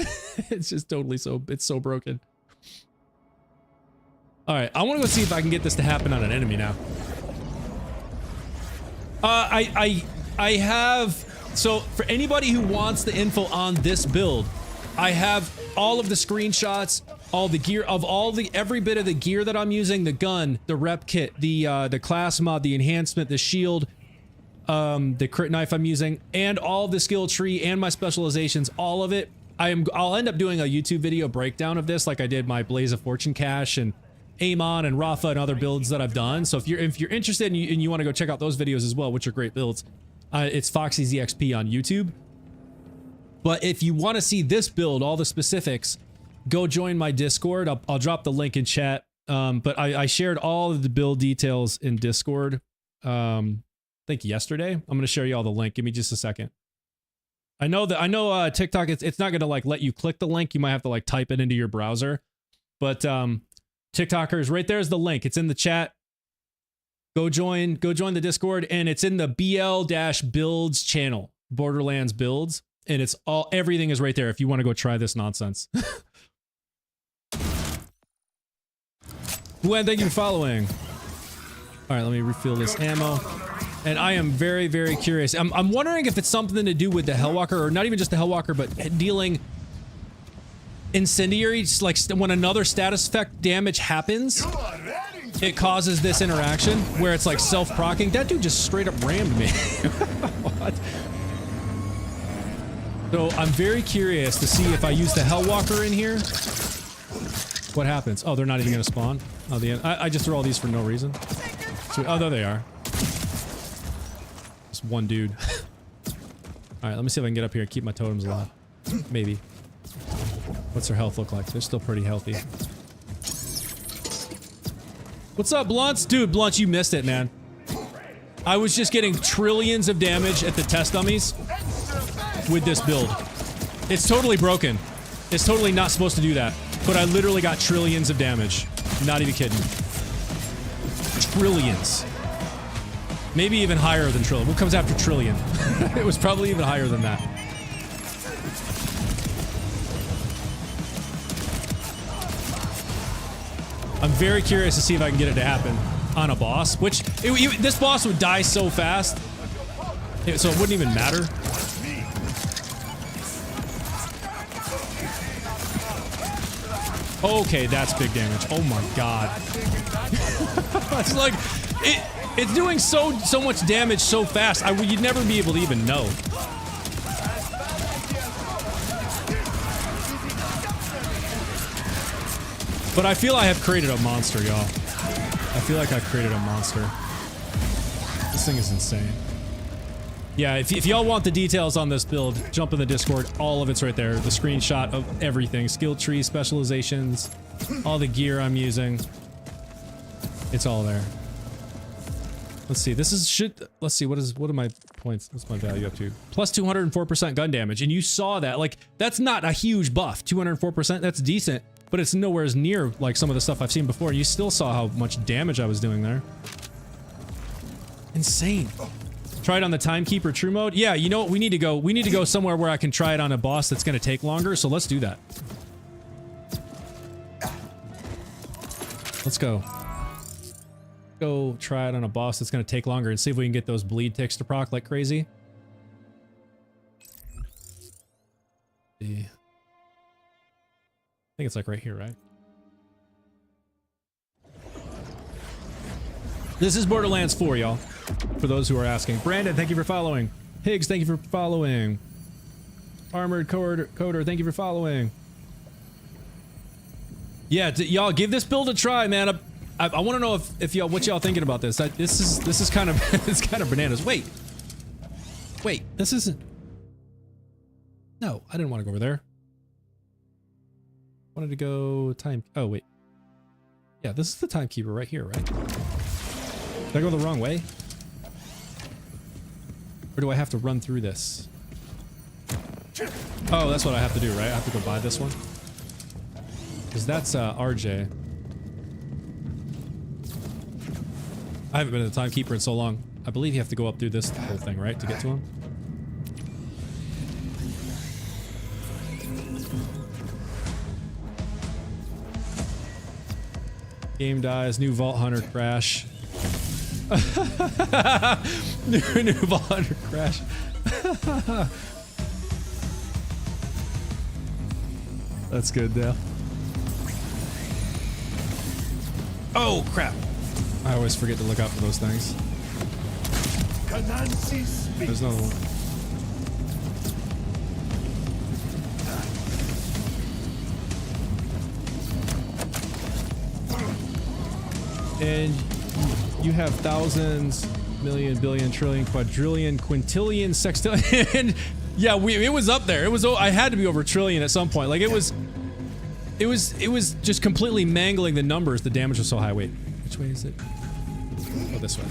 S1: It's just totally it's so broken. Alright, I want to go see if I can get this to happen on an enemy now. I have... So, for anybody who wants the info on this build, I have all of the screenshots, all the gear, every bit of the gear that I'm using, the gun, the rep kit, the class mod, the enhancement, the shield, the crit knife I'm using, and all the skill tree and my specializations, all of it. I'll end up doing a YouTube video breakdown of this, like I did my Blaze of Fortune cache and Amon and Rafa and other builds that I've done. So if you're interested and you want to go check out those videos as well, which are great builds, it's Foxy's EXP on YouTube. But if you want to see this build, all the specifics, go join my Discord. I'll drop the link in chat. But I shared all of the build details in Discord. I think yesterday. I'm going to share you all the link. Give me just a second. I know TikTok, it's not going to like let you click the link. You might have to like type it into your browser. But TikTokers, right there's the link. It's in the chat. Go join the Discord, and it's in the BL-Builds channel, Borderlands Builds, and it's everything is right there if you want to go try this nonsense. Gwen, thank you for following. All right, let me refill this ammo. And I am very, very curious. I'm wondering if it's something to do with the Hellwalker, or not even just the Hellwalker, but dealing incendiary, like when another status effect damage happens, it causes this interaction where it's like self-procking. That dude just straight up rammed me. What? So I'm very curious to see if I use the Hellwalker in here, what happens. Oh, they're not even gonna spawn. Oh, the end. I just throw all these for no reason. So, oh, there they are. Just one dude. All right, let me see if I can get up here and keep my totems alive. Maybe. What's their health look like? They're still pretty healthy. What's up, Blunts? Dude, Blunts, you missed it, man. I was just getting trillions of damage at the test dummies with this build. It's totally broken. It's totally not supposed to do that. But I literally got trillions of damage. Not even kidding. Trillions. Maybe even higher than trillion. What comes after trillion? It was probably even higher than that. I'm very curious to see if I can get it to happen on a boss, which this boss would die so fast, so it wouldn't even matter. Okay, that's big damage. Oh my god. It's like it's doing so much damage so fast. You'd never be able to even know. But I feel I have created a monster, y'all. I feel like I've created a monster. This thing is insane. Yeah, if y'all want the details on this build, jump in the Discord. All of it's right there. The screenshot of everything. Skill tree, specializations, all the gear I'm using. It's all there. Let's see. This is let's see. What are my points? What's my value up to? Plus 204% gun damage. And you saw that. Like, that's not a huge buff. 204%, that's decent. But it's nowhere near like some of the stuff I've seen before. You still saw how much damage I was doing there. Insane. Try it on the Timekeeper True Mode. Yeah, you know what? We need to go somewhere where I can try it on a boss that's going to take longer. So let's do that. Let's go. Go try it on a boss that's going to take longer and see if we can get those bleed ticks to proc like crazy. See. I think it's like right here, right? This is Borderlands 4, y'all. For those who are asking. Brandon, thank you for following. Higgs, thank you for following. Armored Coder, thank you for following. Yeah, y'all give this build a try, man. I want to know if y'all what y'all thinking about this. This is kind of it's kind of bananas. Wait, this isn't. No, I didn't want to go over there. Wanted to go time. Oh wait. Yeah, this is the Timekeeper right here, right? Did I go the wrong way? Or do I have to run through this? Oh, that's what I have to do, right? I have to go buy this one. Because that's RJ. I haven't been in the Timekeeper in so long. I believe you have to go up through this whole thing, right? To get to him. Game dies, new Vault Hunter crash. new Vault Hunter crash. That's good, Dale. Oh, crap. I always forget to look out for those things. There's another one. And you have thousands, million, billion, trillion, quadrillion, quintillion, sextillion. Yeah, it was up there. It was. I had to be over trillion at some point. Like it was just completely mangling the numbers. The damage was so high. Wait, which way is it? Oh, this way.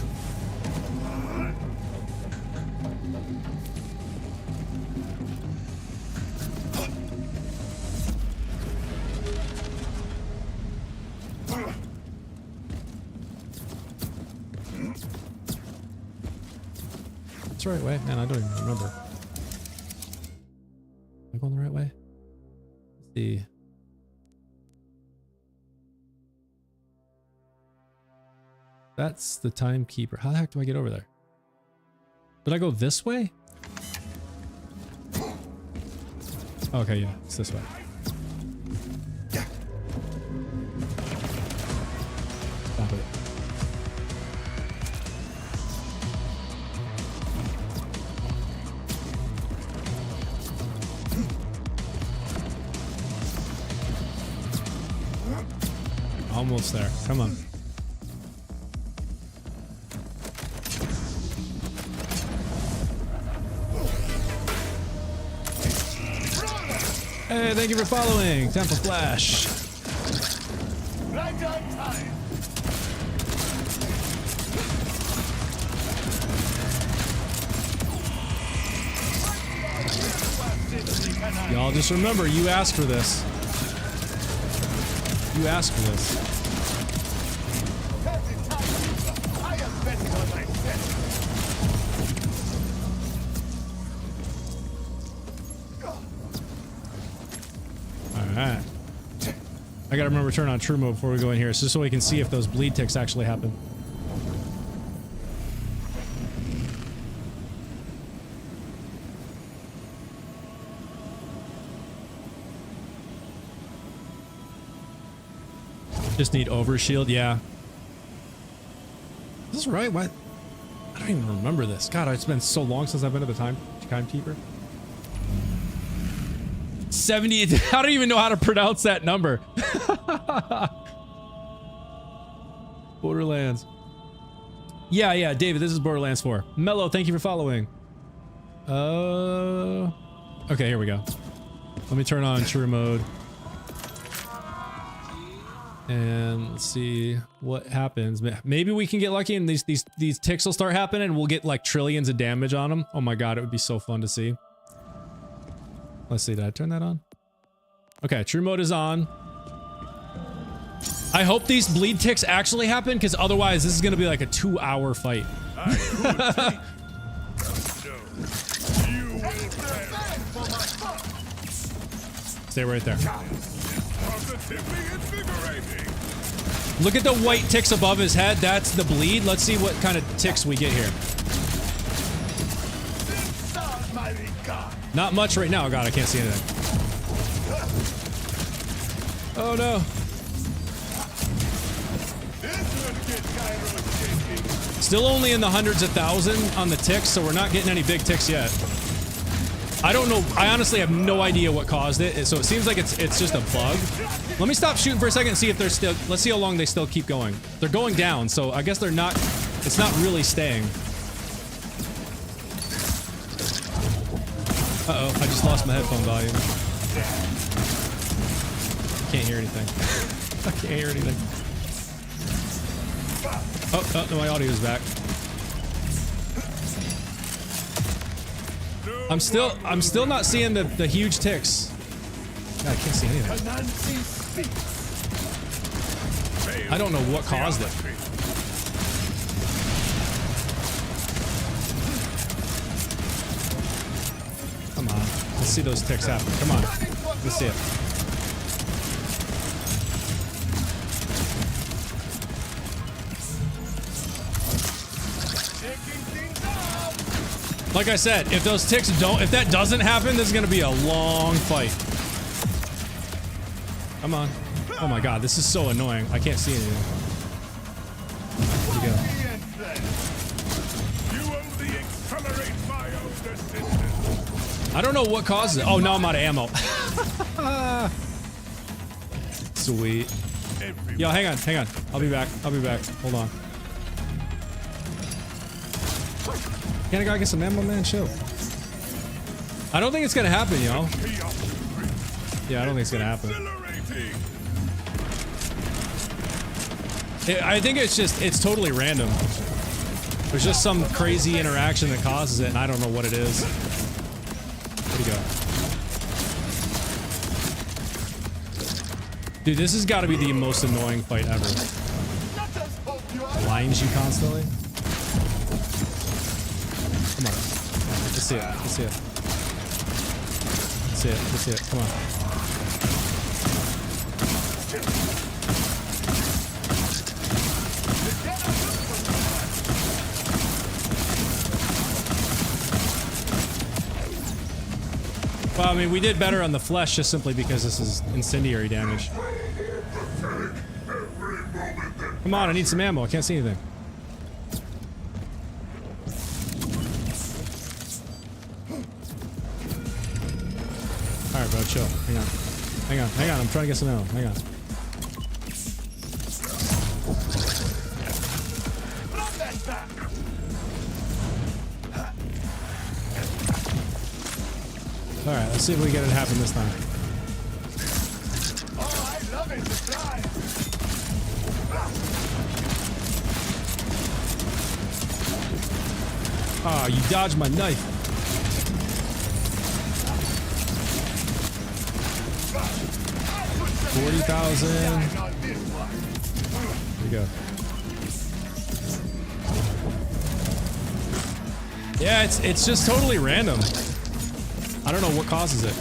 S1: The right way? Man, I don't even remember. Am I going the right way? Let's see. That's the Timekeeper. How the heck do I get over there? Did I go this way? Okay, yeah, it's this way. Stop it. Almost there. Come on. Hey, thank you for following. Temple Flash.
S2: Right on time.
S1: Y'all just remember, you asked for this. You asked for this.
S2: I am betting on myself.
S1: Alright. I gotta remember to turn on true mode before we go in here, just so we can see if those bleed ticks actually happen. Just need overshield, yeah. Is this right? What? I don't even remember this. God, it's been so long since I've been at the timekeeper. 70. I don't even know how to pronounce that number. Borderlands. Yeah, David, this is Borderlands 4. Mello, thank you for following. Okay, here we go. Let me turn on true mode. And let's see what happens. Maybe we can get lucky and these ticks will start happening and we'll get like trillions of damage on them. Oh my god, it would be so fun to see. Let's see, did I turn that on? Okay, true mode is on. I hope these bleed ticks actually happen, because otherwise this is going to be like a 2-hour fight. Stay right there. Look at the white ticks above his head. That's the bleed. Let's see what kind of ticks we get here. Not much right now. God, I can't see anything. Oh no. Still only in the hundreds of thousands on the ticks, so we're not getting any big ticks yet. I don't know. I honestly have no idea what caused it. So it seems like it's just a bug. Let me stop shooting for a second and see if they're still... Let's see how long they still keep going. They're going down, so I guess they're not... It's not really staying. Uh-oh, I just lost my headphone volume. Can't hear anything. I can't hear anything. Oh, no, my audio's back. I'm still not seeing the huge ticks. God, I can't see anything. I don't know what caused it. Come on. Let's see those ticks happen. Come on. Let's see it. Like I said, if those ticks don't, if that doesn't happen, this is gonna be a long fight. Come on. Oh my god, this is so annoying. I can't see anything. Where'd he go? I don't know what causes it. Oh, now I'm out of ammo. Sweet. Yo, hang on. I'll be back. Hold on. Can I go get some ammo, man? Chill. I don't think it's gonna happen, yo. Yeah, I don't think it's gonna happen. I think it's totally random. There's just some crazy interaction that causes it, and I don't know what it is. Where'd he go? Dude, this has got to be the most annoying fight ever. Blinds you constantly. Come on. Let's see it. Come on. Well, I mean, we did better on the flesh just simply because this is incendiary damage. Come on, I need some ammo. I can't see anything. Alright, bro, chill. Hang on. I'm trying to get some ammo. Hang on. Alright, let's see if we get it happen this time. Ah, you dodged my knife. 40,000. There you go. Yeah, it's just totally random. I don't know what causes it.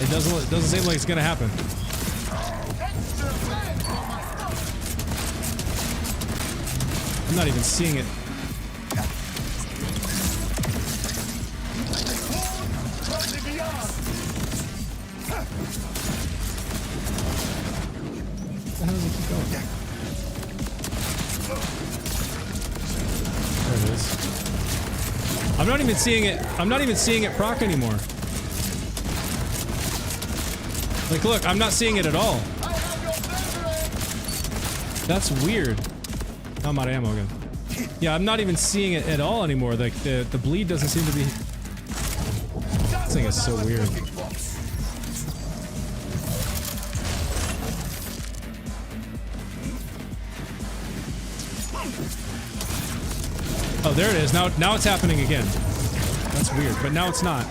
S1: It doesn't seem like it's gonna happen. I'm not even seeing it. How does it keep going? There it is. I'm not even seeing it. I'm not even seeing it proc anymore. Like, look, I'm not seeing it at all. That's weird. I'm out of ammo again. Yeah, I'm not even seeing it at all anymore. Like, the bleed doesn't seem to be... This thing is so weird. Oh, there it is. Now it's happening again. That's weird, but now it's not.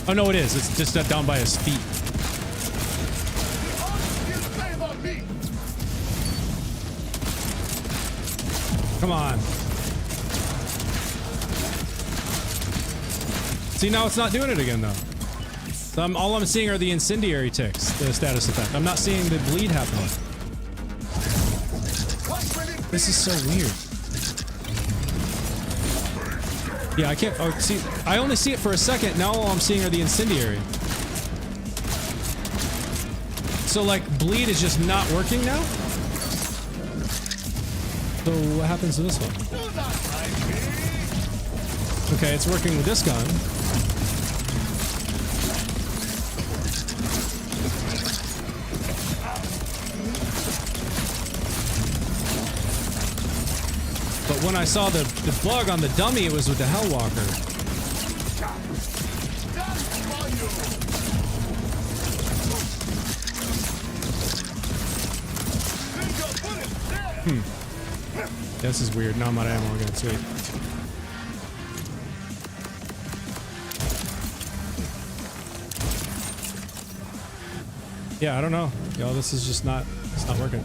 S1: Oh, no, it is. It's just down by his feet. Come on. See, now it's not doing it again, though. So all I'm seeing are the incendiary ticks, the status effect. I'm not seeing the bleed happening. This is so weird. Yeah, I can't... Oh, see, I only see it for a second. Now all I'm seeing are the incendiary. So, like, bleed is just not working now? So what happens to this one? Okay, it's working with this gun. But when I saw the bug on the dummy, it was with the Hellwalker. This is weird. Now I'm out of ammo again. Sweet. Yeah, I don't know. Yo, this is just not... It's not working.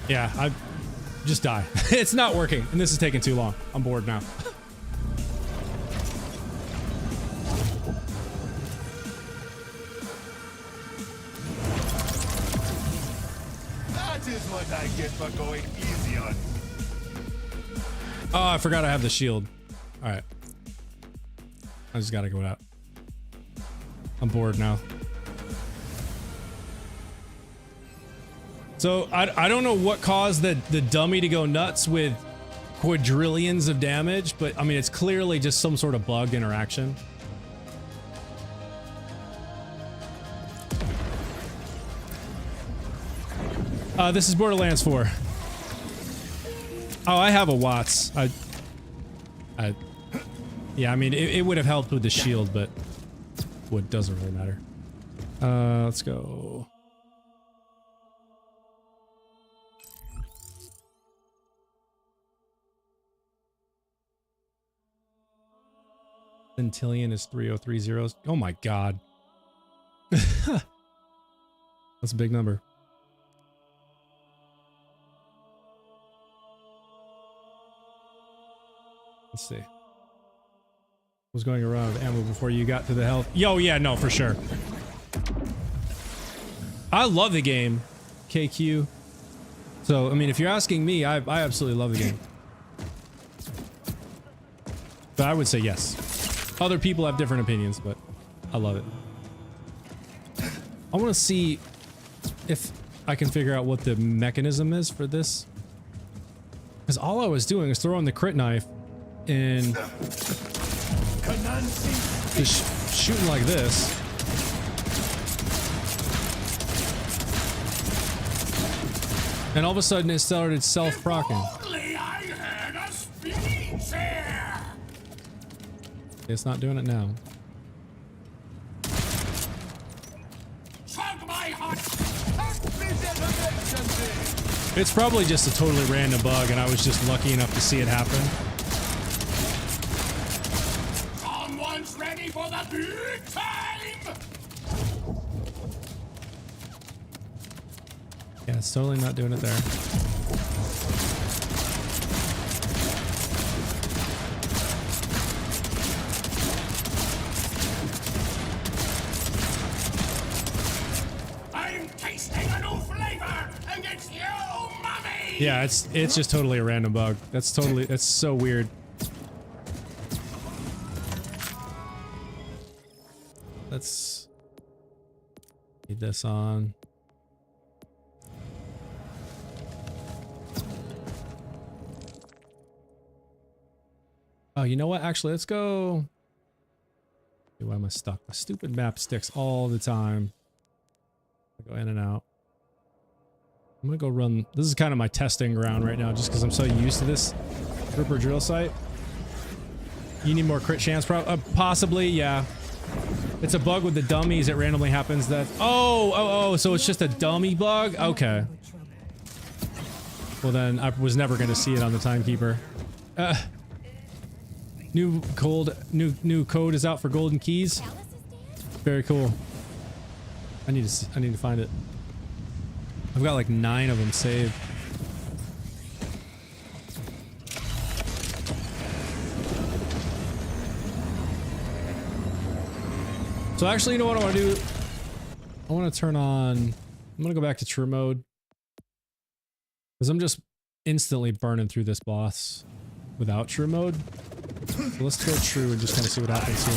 S1: Yeah, I just die. It's not working, and this is taking too long. I'm bored now.
S3: That is what I get for going easy on.
S1: Oh, I forgot I have the shield. All right. I just gotta go out. I'm bored now. So I don't know what caused the dummy to go nuts with quadrillions of damage, but I mean, it's clearly just some sort of bug interaction. This is Borderlands 4. Oh, I have a Watts. Yeah, I mean, it would have helped with the shield, but what doesn't really matter. Let's go. Centillion is 3030. Oh my god. That's a big number. Let's see. Was going around with ammo before you got to the health. Yo, yeah, no, for sure. I love the game, KQ. So, I mean, if you're asking me, I absolutely love the game. But I would say yes. Other people have different opinions, but I love it. I want to see if I can figure out what the mechanism is for this. Because all I was doing was throwing the crit knife and just shooting like this. And all of a sudden it started self-procking.
S2: Only I had a speed chair.
S1: It's not doing it now.
S2: Chug my hot.
S1: It's probably just a totally random bug and I was just lucky enough to see it happen.
S2: Someone's ready for the big time.
S1: Yeah, it's totally not doing it there.
S2: I'm tasting a new flavor, and it's you, mummy.
S1: Yeah, it's just totally a random bug. That's so weird. Let's leave this on. Oh, you know what? Actually, let's go. Why am I stuck? My stupid map sticks all the time. I go in and out. I'm gonna go run. This is kind of my testing ground right now, just because I'm so used to this Ripper drill site. You need more crit chance, possibly, yeah. It's a bug with the dummies. It randomly happens that. Oh, so it's just a dummy bug. Okay. Well then, I was never gonna see it on the timekeeper. New code is out for golden keys. Very cool. I need to find it. I've got like 9 of them saved. So actually, you know what I want to do? I want to turn on. I'm gonna go back to true mode because I'm just instantly burning through this boss without true mode. So let's go true and just kind of see what happens here.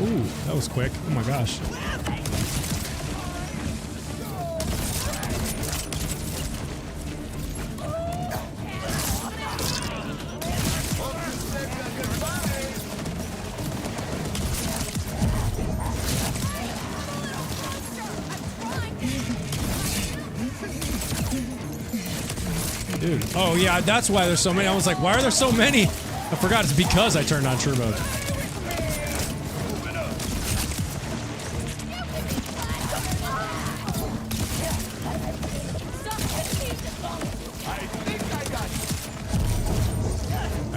S1: Ooh, that was quick. Oh my gosh. Dude. Oh yeah, that's why there's so many. I was like, why are there so many? I forgot it's because I turned on true mode.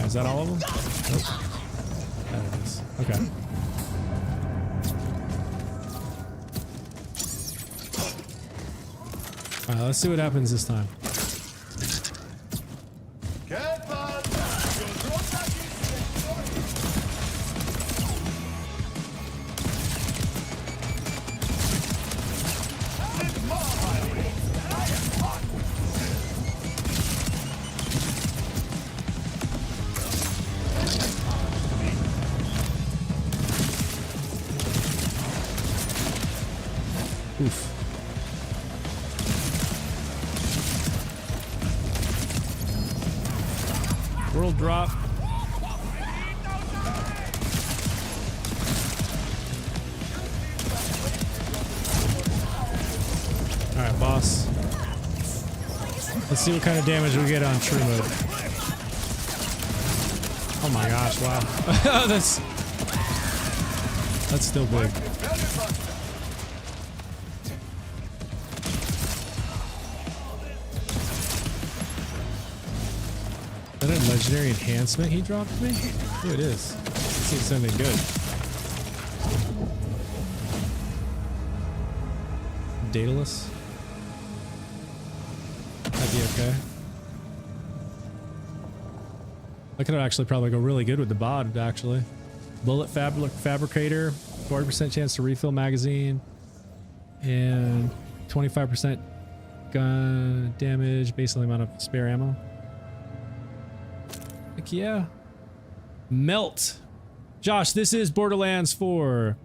S1: Is that all of them? Nope. That it is. Okay. Alright, let's see what happens this time. Oof. World drop. Alright, boss. Let's see what kind of damage we get on true mode. Oh my gosh, wow. That's still big. Is that a legendary enhancement he dropped me? Yeah, it is. Let's see if it's something good. Daedalus. That'd be okay. I could actually probably go really good with the bod, actually. Bullet fabricator, 40% chance to refill magazine, and 25% gun damage based on the amount of spare ammo. Heck yeah. Melt. Josh, this is Borderlands 4.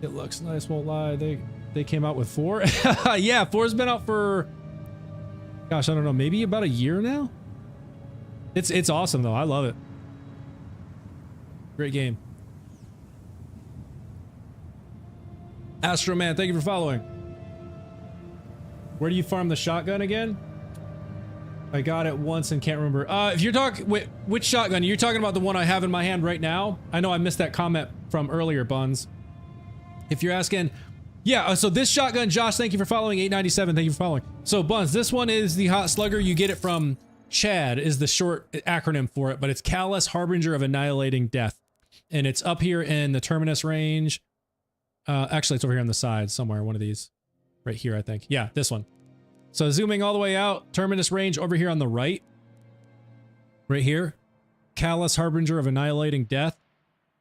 S1: It looks nice, won't lie. They came out with 4. Yeah, 4's been out for, gosh, I don't know, maybe about a year now? It's awesome though. I love it. Great game. Astro Man, thank you for following. Where do you farm the shotgun again? I got it once and can't remember. If you're talking, which shotgun? You're talking about the one I have in my hand right now? I know I missed that comment from earlier, Buns. If you're asking, yeah, so this shotgun, Josh, thank you for following. 897, thank you for following. So Buns, this one is the Hot Slugger. You get it from CHAD is the short acronym for it, but it's Callous Harbinger of Annihilating Death. And it's up here in the Terminus range. Actually, it's over here on the side somewhere, one of these. Right here, I think. Yeah, this one. So zooming all the way out, Terminus range over here on the right. Right here. Callous Harbinger of Annihilating Death.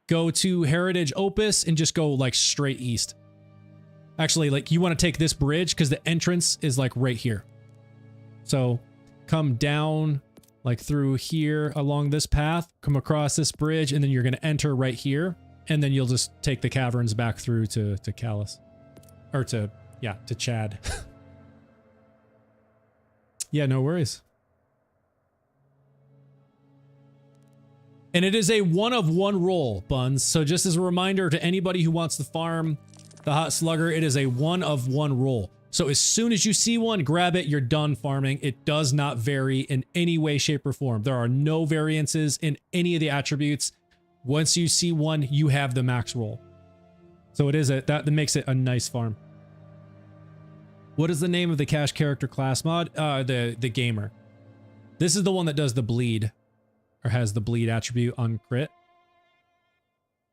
S1: Go to Heritage Opus and just go like straight east. Actually, like you want to take this bridge because the entrance is like right here. So come down like through here along this path, come across this bridge, and then you're going to enter right here. And then you'll just take the caverns back through to Callous. Or to, yeah, to CHAD. Yeah, no worries. And it is a 1-of-1 roll, Buns. So just as a reminder to anybody who wants to farm the Hot Slugger, it is a 1-of-1 roll. So as soon as you see one, grab it, you're done farming. It does not vary in any way, shape, or form. There are no variances in any of the attributes. Once you see one, you have the max roll. So it is that makes it a nice farm. What is the name of the cash character class mod? The gamer. This is the one that does the bleed, or has the bleed attribute on crit.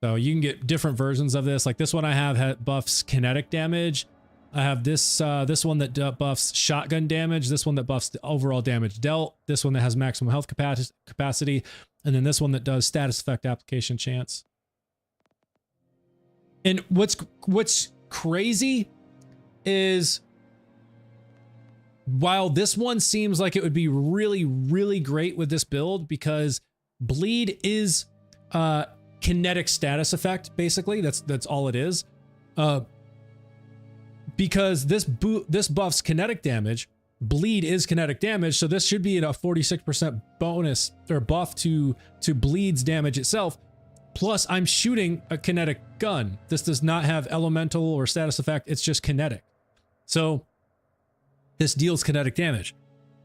S1: So you can get different versions of this. Like this one I have buffs kinetic damage. I have this one that buffs shotgun damage. This one that buffs the overall damage dealt. This one that has maximum health capacity. And then this one that does status effect application chance. And what's crazy is while this one seems like it would be really, really great with this build because bleed is kinetic status effect, basically. That's all it is. Because this buffs kinetic damage, bleed is kinetic damage, so this should be at a 46% bonus or buff to bleed's damage itself. Plus, I'm shooting a kinetic gun. This does not have elemental or status effect, it's just kinetic. So this deals kinetic damage.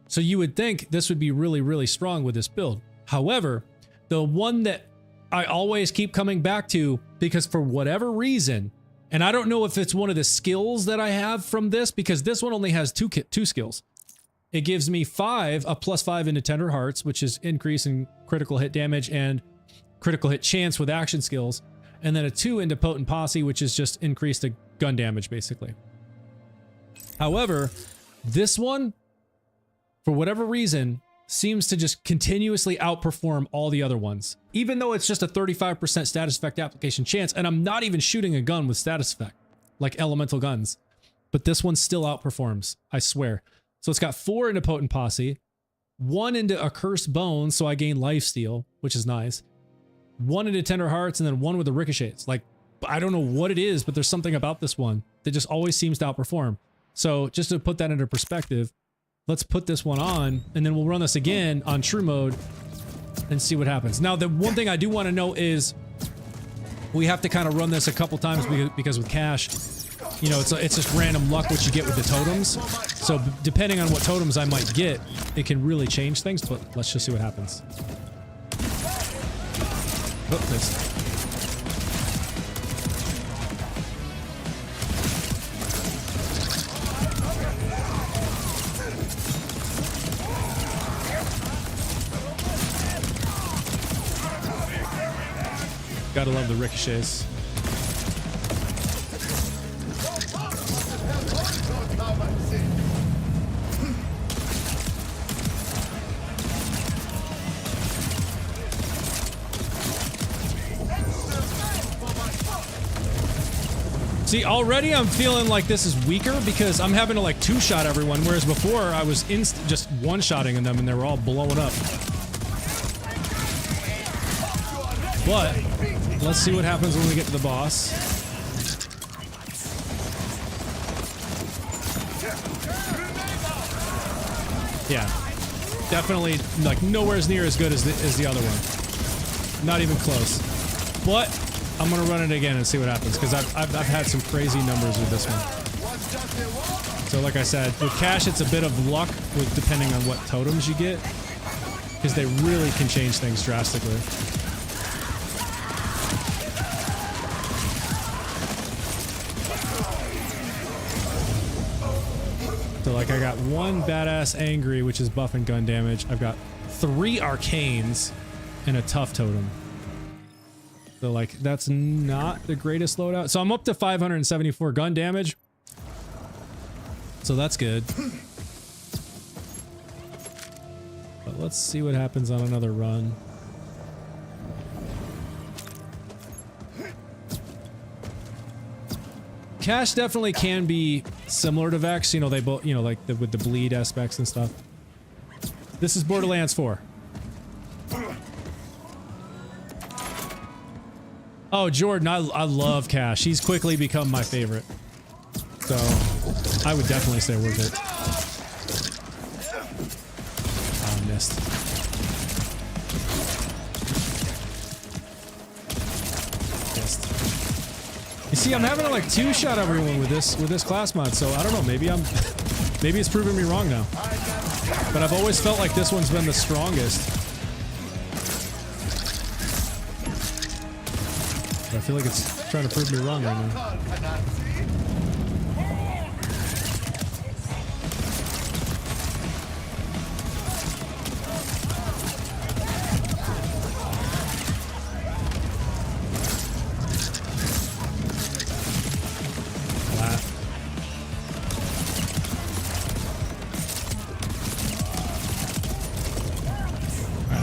S1: So you would think this would be really, really strong with this build. However, the one that I always keep coming back to, because for whatever reason, and I don't know if it's one of the skills that I have from this, because this one only has two skills. It gives me a +5 into Tender Hearts, which is increase in critical hit damage and critical hit chance with action skills. And then a 2 into Potent Posse, which is just increased to gun damage, basically. However, this one, for whatever reason, seems to just continuously outperform all the other ones. Even though it's just a 35% status effect application chance, and I'm not even shooting a gun with status effect, like elemental guns. But this one still outperforms, I swear. So it's got 4 into Potent Posse, 1 into Accursed Bones, so I gain lifesteal, which is nice. 1 into Tender Hearts, and then 1 with the ricochets. Like, I don't know what it is, but there's something about this one that just always seems to outperform. So just to put that into perspective, let's put this one on, and then we'll run this again on true mode and see what happens. Now, the one thing I do want to know is we have to kind of run this a couple times because with cash, you know, it's just random luck what you get with the totems. So depending on what totems I might get, it can really change things, but let's just see what happens. Oh, this. Gotta love the ricochets. See, already I'm feeling like this is weaker because I'm having to like two-shot everyone, whereas before I was just one-shotting them and they were all blowing up. But let's see what happens when we get to the boss. Yeah, definitely like nowhere near as good as the other one. Not even close. But I'm gonna run it again and see what happens because I've had some crazy numbers with this one. So like I said, with cash it's a bit of luck with depending on what totems you get because they really can change things drastically. So like I got one badass angry, which is buff and gun damage. I've got 3 arcanes and a tough totem. So like that's not the greatest loadout. So I'm up to 574 gun damage. So that's good. But let's see what happens on another run. Cash definitely can be similar to Vex, you know, they both, you know, like with the bleed aspects and stuff. This is Borderlands 4. Oh, Jordan, I love Cash. He's quickly become my favorite. So, I would definitely say worth it. Oh, I missed. You see, I'm having to like two-shot everyone with this class mod, so I don't know, maybe it's proving me wrong now. But I've always felt like this one's been the strongest. But I feel like it's trying to prove me wrong right now.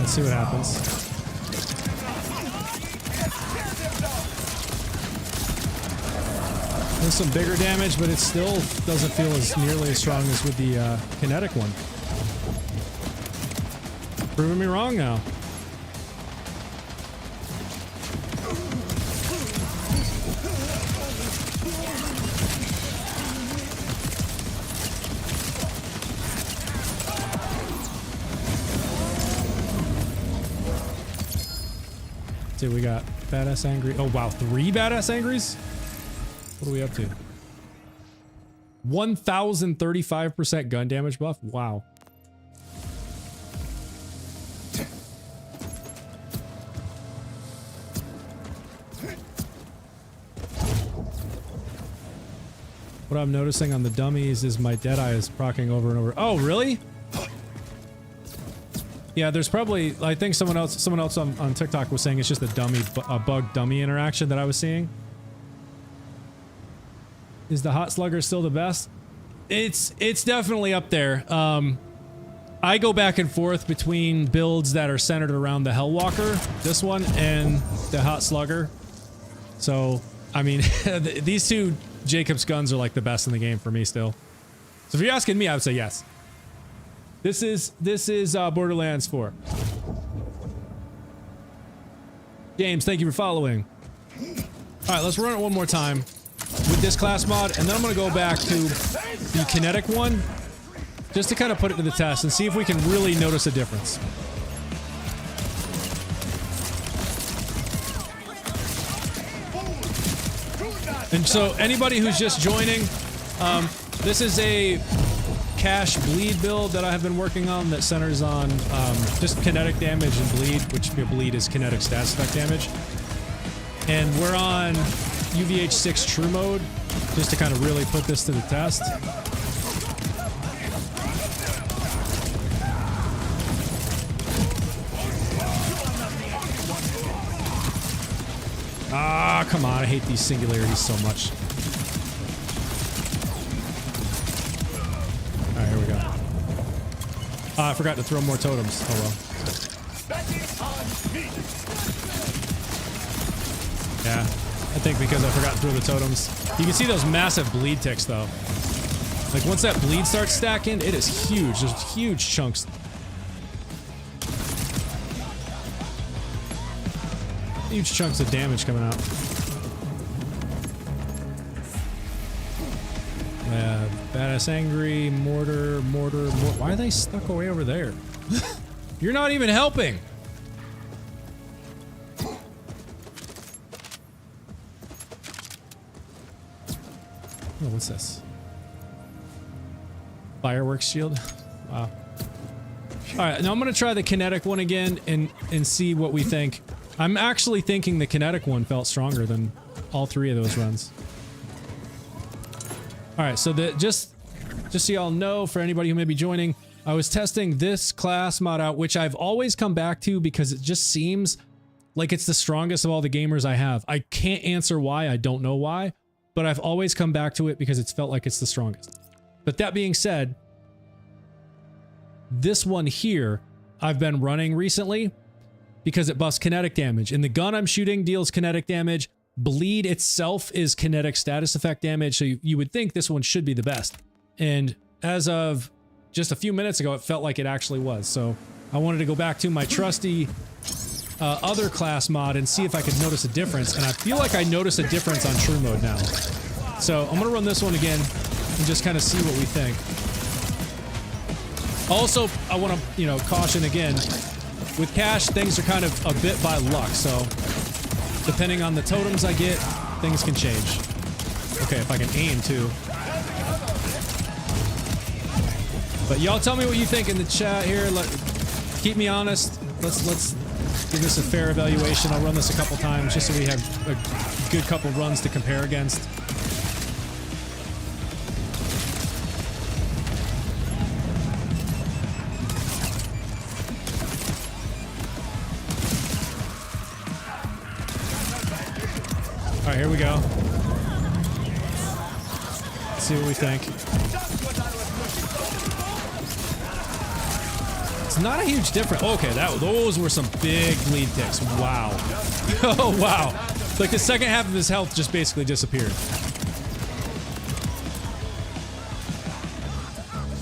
S1: See what happens. There's some bigger damage, but it still doesn't feel as nearly as strong as with the kinetic one. Proving me wrong now. We got badass angry. Oh wow, 3 badass angries? What are we up to? 1035% gun damage buff? Wow. What I'm noticing on the dummies is my Deadeye is proccing over and over. Oh, really? Yeah, there's probably, I think someone else on TikTok was saying it's just a bug dummy interaction that I was seeing. Is the Hot Slugger still the best? It's definitely up there. I go back and forth between builds that are centered around the Hellwalker, this one, and the Hot Slugger. So, I mean, these two Jacob's guns are like the best in the game for me still. So if you're asking me, I would say yes. This is Borderlands 4. James, thank you for following. All right, let's run it one more time with this class mod, and then I'm gonna go back to the kinetic one just to kind of put it to the test and see if we can really notice a difference. And so anybody who's just joining, this is a cash bleed build that I have been working on that centers on just kinetic damage and bleed, which bleed is kinetic stats effect damage. And we're on UVH6 true mode just to kind of really put this to the test. Ah, come on, I hate these singularities so much. Alright, here we go. I forgot to throw more totems. Oh well. Yeah. think because I forgot to throw the totems. You can see those massive bleed ticks though. Like once that bleed starts stacking, it is huge. There's huge chunks. Huge chunks of damage coming out. Badass angry, mortar. Why are they stuck away over there? You're not even helping. Oh, what's this? Fireworks shield? Wow. Alright, now I'm gonna try the kinetic one again and see what we think. I'm actually thinking the kinetic one felt stronger than all three of those runs. Alright, so just so y'all know, for anybody who may be joining, I was testing this class mod out, which I've always come back to because it just seems like it's the strongest of all the gamers I have. I can't answer why, I don't know why, but I've always come back to it because it's felt like it's the strongest. But that being said, this one here, I've been running recently because it busts kinetic damage. And the gun I'm shooting deals kinetic damage. Bleed itself is kinetic status effect damage, so you would think this one should be the best. And as of just a few minutes ago, it felt like it actually was. So I wanted to go back to my trusty other class mod and see if I could notice a difference. And I feel like I notice a difference on true mode now. So I'm gonna run this one again and just kind of see what we think. Also, I want to, you know, caution again, with cash, things are kind of a bit by luck, so depending on the totems I get, things can change. Okay, if I can aim too. But y'all tell me what you think in the chat here. Keep me honest. Let's give this a fair evaluation. I'll run this a couple times just so we have a good couple runs to compare against. Alright, here we go. Let's see what we think. It's not a huge difference. Okay, those were some big bleed ticks. Wow. Oh, wow. Like the second half of his health just basically disappeared.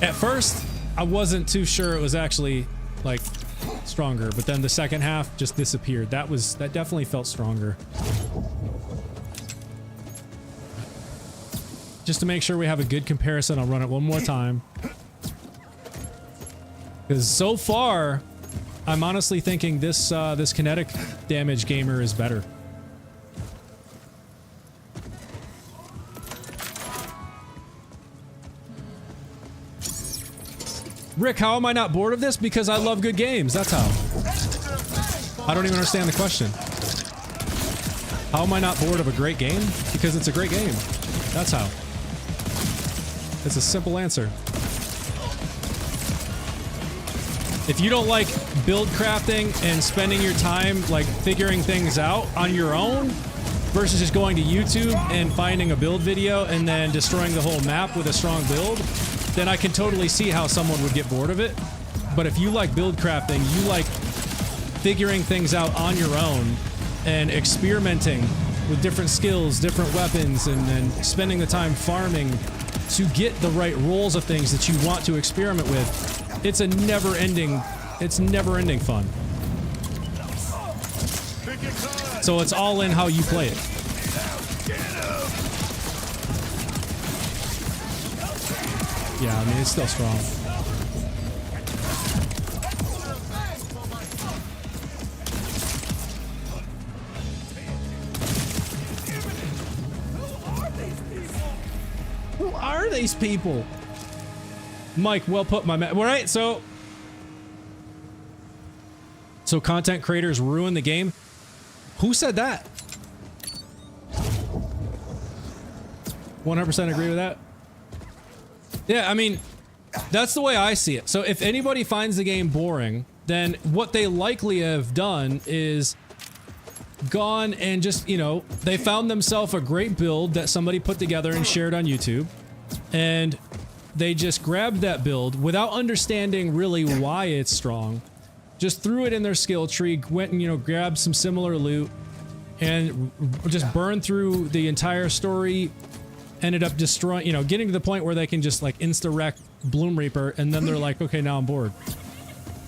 S1: At first, I wasn't too sure it was actually, like, stronger, but then the second half just disappeared. That definitely felt stronger. Just to make sure we have a good comparison, I'll run it one more time. Because so far, I'm honestly thinking this this kinetic damage gamer is better. Rick, how am I not bored of this? Because I love good games, that's how. I don't even understand the question. How am I not bored of a great game? Because it's a great game. That's how. It's a simple answer. If you don't like build crafting and spending your time like figuring things out on your own versus just going to YouTube and finding a build video and then destroying the whole map with a strong build, then I can totally see how someone would get bored of it. But if you like build crafting, you like figuring things out on your own and experimenting with different skills, different weapons, and then spending the time farming to get the right rolls of things that you want to experiment with, it's never-ending fun. So it's all in how you play it. Yeah, I mean, it's still strong. Who are these people? Mike, well put, my man. All right, so content creators ruin the game. Who said that? 100% agree with that. Yeah, I mean, that's the way I see it. So if anybody finds the game boring, then what they likely have done is gone and just, you know, they found themselves a great build that somebody put together and shared on YouTube, and they just grabbed that build without understanding really why it's strong, just threw it in their skill tree, went and, you know, grabbed some similar loot, and just burn through the entire story. Ended up destroying, you know, getting to the point where they can just like insta-wreck Bloom Reaper, and then they're like, okay, now I'm bored.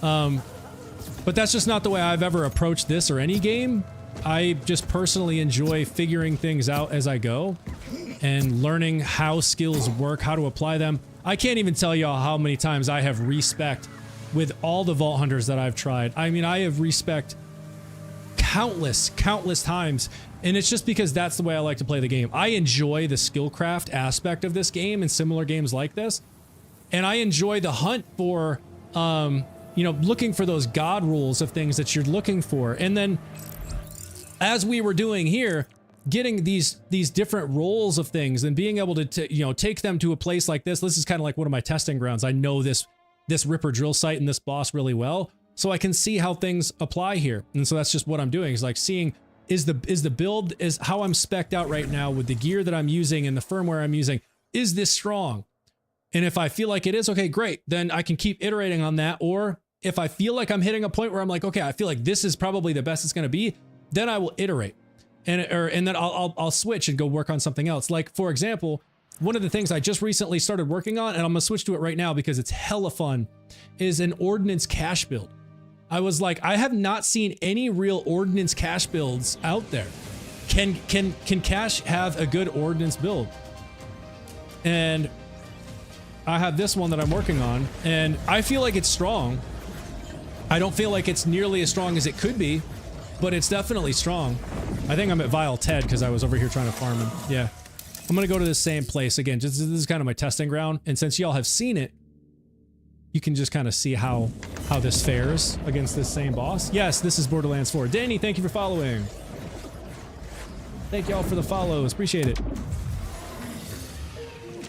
S1: But that's just not the way I've ever approached this or any game. I just personally enjoy figuring things out as I go and learning how skills work, how to apply them. I can't even tell y'all how many times I have respect with all the Vault Hunters that I've tried. I mean, I have respect countless times, and it's just because that's the way I like to play the game. I enjoy the skillcraft aspect of this game and similar games like this, and I enjoy the hunt for, you know, looking for those god rules of things that you're looking for, and then as we were doing here, getting these different roles of things and being able to you know, take them to a place like this. This is kind of like one of my testing grounds. I know this Ripper drill site and this boss really well, so I can see how things apply here. And so that's just what I'm doing, is like seeing, is the build, is how I'm spec'd out right now with the gear that I'm using and the firmware I'm using, is this strong? And if I feel like it is, okay, great, then I can keep iterating on that. Or if I feel like I'm hitting a point where I'm like, okay, I feel like this is probably the best it's going to be, then I will iterate, and then I'll switch and go work on something else. Like, for example, one of the things I just recently started working on, and I'm gonna switch to it right now because it's hella fun, is an ordnance cache build. I was like, I have not seen any real ordnance cache builds out there. Can cache have a good ordnance build? And I have this one that I'm working on, and I feel like it's strong. I don't feel like it's nearly as strong as it could be, but it's definitely strong. I think I'm at Vile Ted because I was over here trying to farm him. Yeah. I'm gonna go to the same place again. Just, this is kind of my testing ground, and since y'all have seen it, you can just kind of see how this fares against this same boss. Yes, this is Borderlands 4. Danny, thank you for following. Thank y'all for the follows. Appreciate it.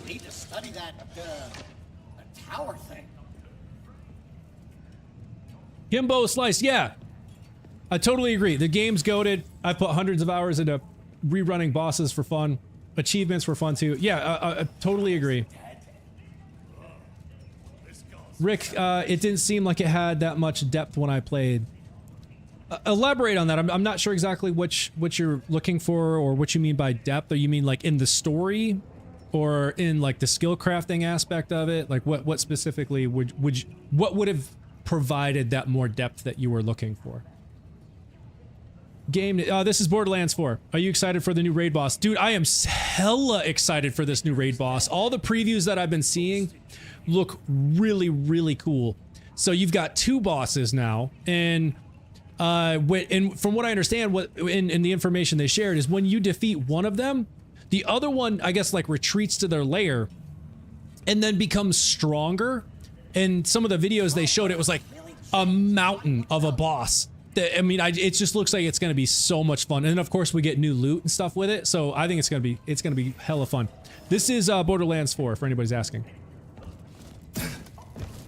S2: Need to study that tower thing.
S1: Gimbo Slice, yeah. I totally agree. The game's goated. I put hundreds of hours into rerunning bosses for fun. Achievements were fun too. Yeah, I totally agree. Rick, it didn't seem like it had that much depth when I played. Elaborate on that. I'm not sure exactly what you're looking for or what you mean by depth. Or you mean like in the story, or in like the skill crafting aspect of it? Like what specifically what would have provided that more depth that you were looking for? Game, this is Borderlands 4. Are you excited for the new raid boss? Dude, I am hella excited for this new raid boss. All the previews that I've been seeing look really, really cool. So you've got two bosses now, and from what I understand, what in the information they shared is when you defeat one of them, the other one, I guess, like retreats to their lair and then becomes stronger. And some of the videos they showed, it was like a mountain of a boss. I mean, it just looks like it's going to be so much fun. And of course we get new loot and stuff with it. So I think it's going to be hella fun. This is Borderlands 4 for anybody's asking.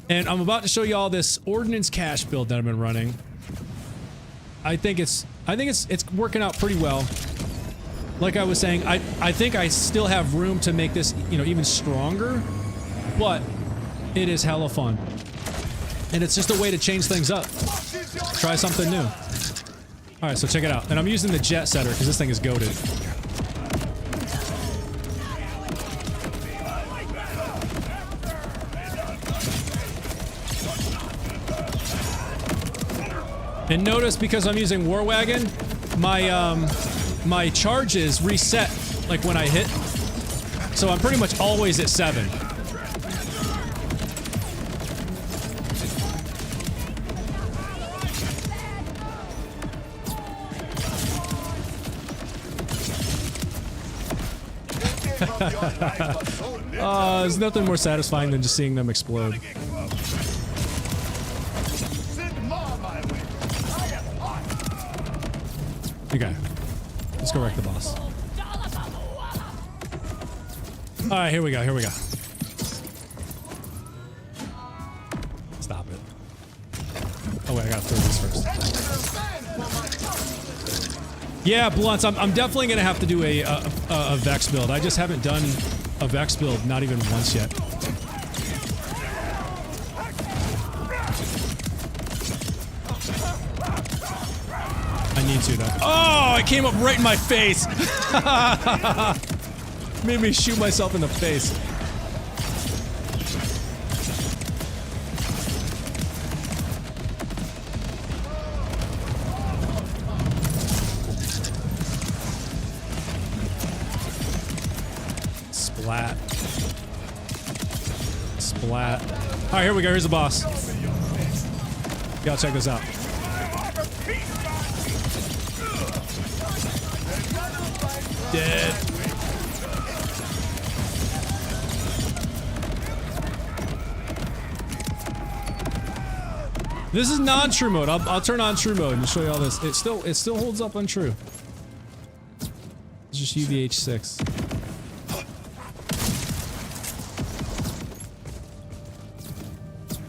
S1: And I'm about to show you all this ordnance cache build that I've been running. I think it's working out pretty well. Like I was saying, I think I still have room to make this, you know, even stronger, but it is hella fun. And it's just a way to change things up. Try something new. Alright, so check it out. And I'm using the jet setter because this thing is goated. And notice, because I'm using War Wagon, my charges reset like when I hit. So I'm pretty much always at 7. There's nothing more satisfying than just seeing them explode. Okay, let's go wreck the boss. Alright, here we go, here we go. Stop it. Oh wait, I gotta throw this first. Yeah, Blunts, I'm definitely gonna have to do a Vex build. I just haven't done a Vex build, not even once yet. I didn't need to, though. Oh, it came up right in my face. Made me shoot myself in the face. Splat. Splat. All right, here we go. Here's the boss. Y'all check this out. Dead. This is non-true mode. I'll turn on true mode and show you all this. It still holds up on true. It's just UVH6.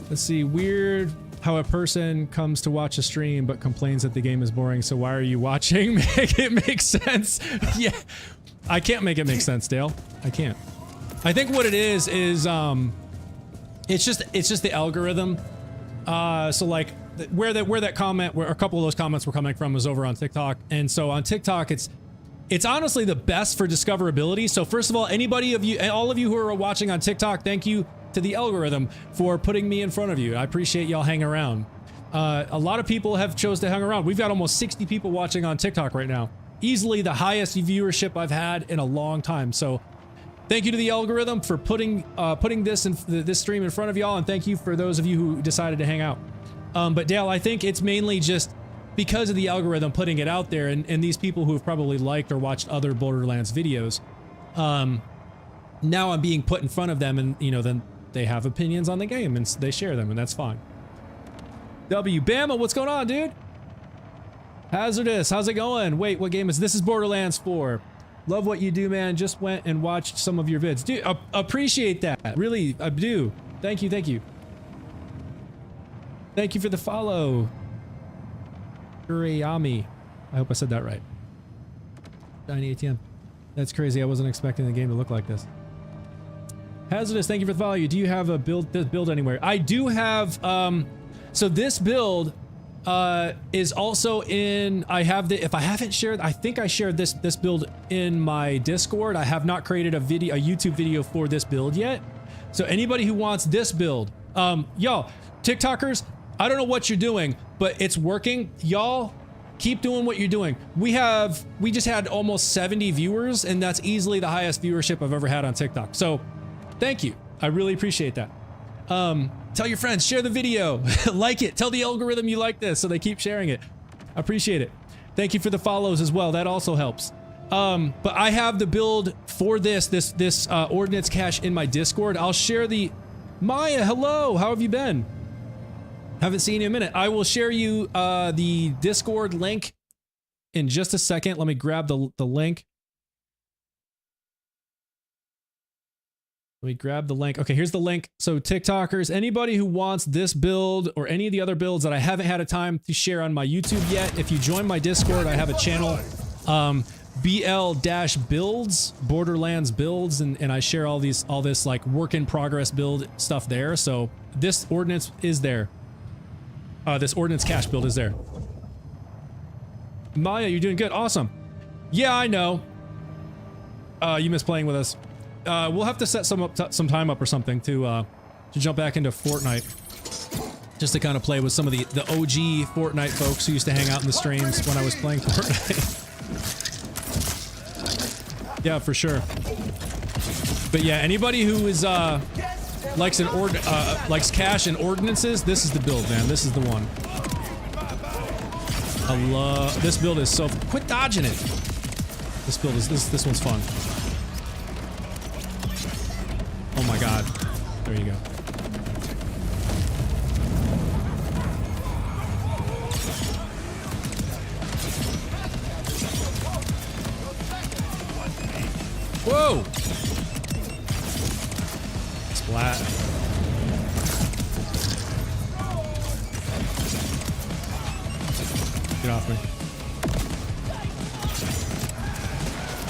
S1: Let's see. Weird how a person comes to watch a stream but complains that the game is boring. So why are you watching? Make it make sense. Yeah, I can't make it make sense, Dale. I can't. I think what it is it's just the algorithm. So like where a couple of those comments were coming from was over on TikTok, and so on TikTok it's honestly the best for discoverability. So first of all, all of you who are watching on TikTok, thank you to the algorithm for putting me in front of you. I appreciate y'all hanging around. A lot of people have chose to hang around. We've got almost 60 people watching on TikTok right now. Easily the highest viewership I've had in a long time. So thank you to the algorithm for putting this stream in front of y'all, and thank you for those of you who decided to hang out. But Dale, I think it's mainly just because of the algorithm putting it out there, and these people who have probably liked or watched other Borderlands videos. Now I'm being put in front of them, and then they have opinions on the game and they share them, and that's fine. W Bama, what's going on, dude? Hazardous, how's it going? Wait, what game is this? Is Borderlands 4. Love what you do, man. Just went and watched some of your vids. Dude, appreciate that. Really, I do. Thank you, thank you. Thank you for the follow. Urayami. I hope I said that right. Shiny ATM. That's crazy. I wasn't expecting the game to look like this. Hazardous, thank you for the follow. Do you have a build anywhere? I do have, so this build is also in, if I haven't shared, I think I shared this build in my Discord. I have not created a YouTube video for this build yet. So anybody who wants this build, y'all, TikTokers, I don't know what you're doing, but it's working. Y'all keep doing what you're doing. We just had almost 70 viewers, and that's easily the highest viewership I've ever had on TikTok. So thank you. I really appreciate that. Tell your friends, share the video, like it, tell the algorithm you like this so they keep sharing it. I appreciate it. Thank you for the follows as well. That also helps. But I have the build for this ordnance cache in my Discord. I'll share the Maya. Hello. How have you been? Haven't seen you in a minute. I will share you the Discord link in just a second. Let me grab the link. Let me grab the link. Okay, here's the link. So TikTokers, anybody who wants this build or any of the other builds that I haven't had a time to share on my YouTube yet, if you join my Discord, I have a channel, BL-builds, Borderlands builds, and I share all this like work in progress build stuff there. So this ordnance is there. This ordnance cache build is there. Maya, you're doing good. Awesome. Yeah, I know. You miss playing with us. We'll have to set some time up or something to jump back into Fortnite, just to kind of play with some of the OG Fortnite folks who used to hang out in the streams when I was playing Fortnite. Yeah, for sure. But yeah, anybody who is likes cache and ordinances, this is the build, man. This is the one. I love this build. Is so quit dodging it. This build is this one's fun. Oh my god. There you go. Whoa! Splat. Get off me.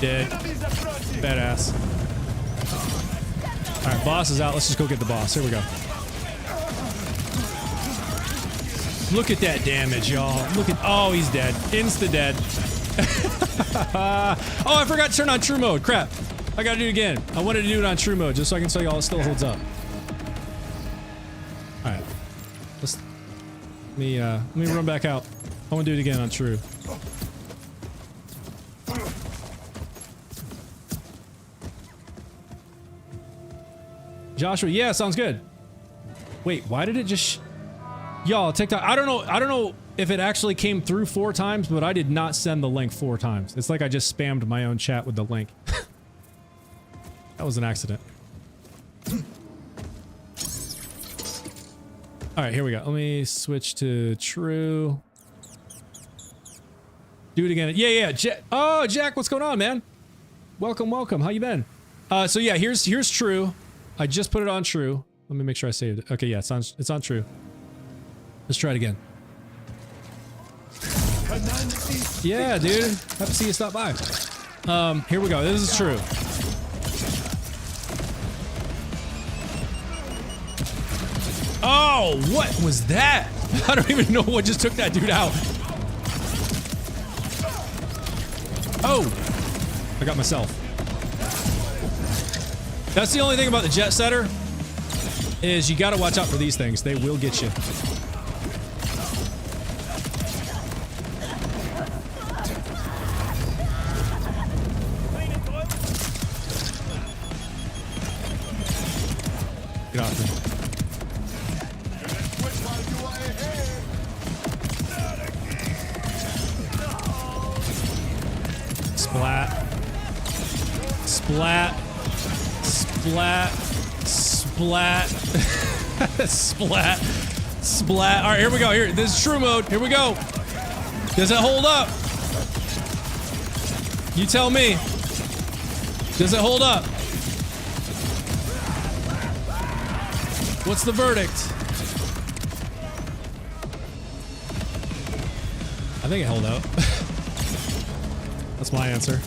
S1: Dead. Badass. Alright, boss is out. Let's just go get the boss. Here we go. Look at that damage, y'all. Look at, oh, he's dead. Insta dead. Oh, I forgot to turn on true mode. Crap. I gotta do it again. I wanted to do it on true mode just so I can show y'all it still holds up. Alright. Let me run back out. I want to do it again on true. Joshua, yeah, sounds good. Wait, why did it just... Y'all, TikTok, I don't know if it actually came through 4 times, but I did not send the link 4 times. It's like I just spammed my own chat with the link. That was an accident. Alright, here we go. Let me switch to true. Do it again. Yeah. Oh, Jack, what's going on, man? Welcome. How you been? So yeah, here's true. I just put it on true. Let me make sure I saved it. Okay, yeah, it's on true. Let's try it again. Yeah, dude. Happy to see you stop by. Here we go. This is true. Oh, what was that? I don't even know what just took that dude out. Oh, I got myself. That's the only thing about the jet setter is you got to watch out for these things. They will get you. Get off me. Splat. Splat. Splat. Splat. Splat. Splat. All right, here we go. Here, this is true mode. Here we go. Does it hold up? You tell me. Does it hold up? What's the verdict? I think it held out. That's my answer.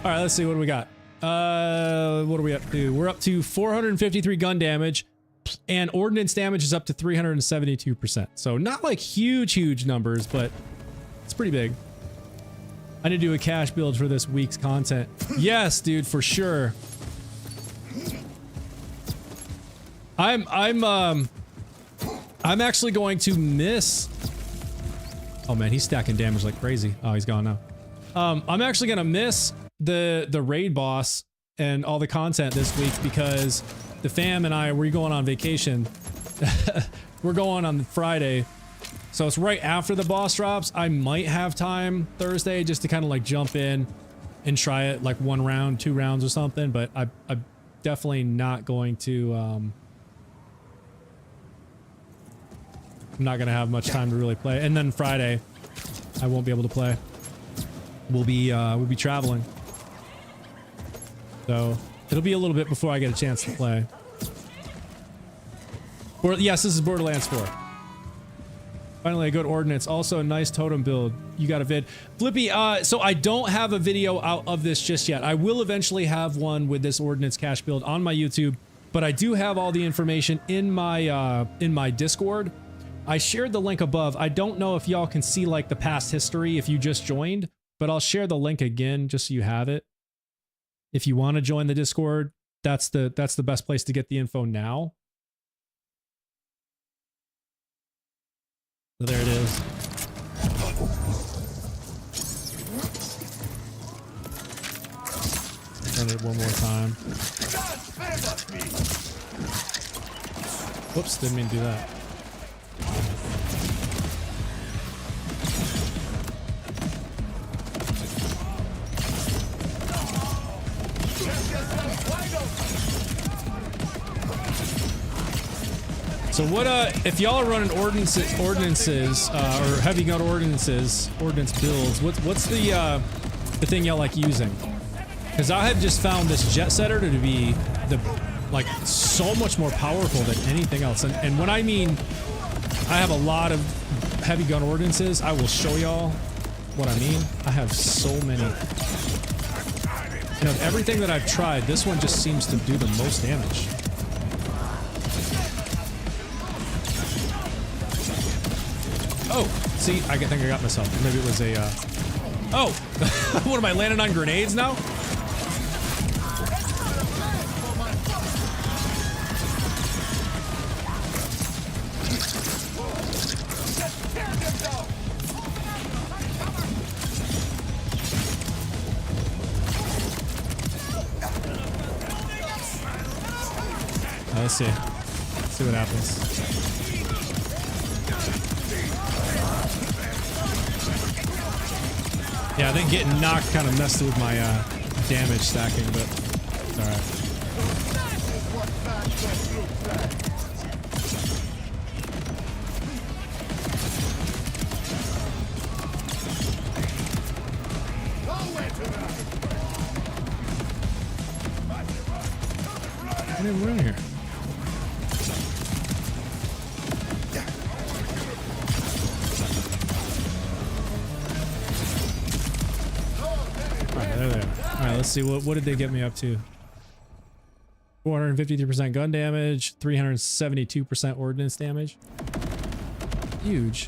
S1: All right, let's see what do we got. What are we up to? We're up to 453 gun damage, and ordnance damage is up to 372%. So not like huge numbers, but it's pretty big. I need to do a cash build for this week's content. Yes, dude, for sure. I'm actually going to miss. Oh man, he's stacking damage like crazy. Oh, he's gone now. I'm actually gonna miss the raid boss and all the content this week because the fam and I, we're going on vacation. We're going on Friday. So it's right after the boss drops. I might have time Thursday just to kind of like jump in and try it like 1 round, 2 rounds or something, but I'm definitely not going to, I'm not going to have much time to really play. And then Friday, I won't be able to play. We'll be traveling. So it'll be a little bit before I get a chance to play. Yes, this is Borderlands 4. Finally a good ordnance. Also a nice totem build. You got a vid. Flippy, so I don't have a video out of this just yet. I will eventually have one with this ordnance cache build on my YouTube, but I do have all the information in my Discord. I shared the link above. I don't know if y'all can see like the past history if you just joined, but I'll share the link again just so you have it. If you want to join the Discord, that's the best place to get the info now. So there it is. Run it one more time. Whoops, didn't mean to do that. So what, if y'all are running ordinances, or heavy gun ordinance builds, what's the thing y'all like using? Because I have just found this jet setter to be like so much more powerful than anything else. And when I mean I have a lot of heavy gun ordinances, I will show y'all what I mean. I have so many. You know, of everything that I've tried, this one just seems to do the most damage. Oh, see, I think I got myself. Maybe it was a, oh! What am I, landing on grenades now? Let's see. Let's see what happens. Yeah, I think getting knocked kind of messed with my damage stacking, but it's alright. I didn't run here. Alright, let's see, what did they get me up to? 453% gun damage, 372% ordnance damage. Huge.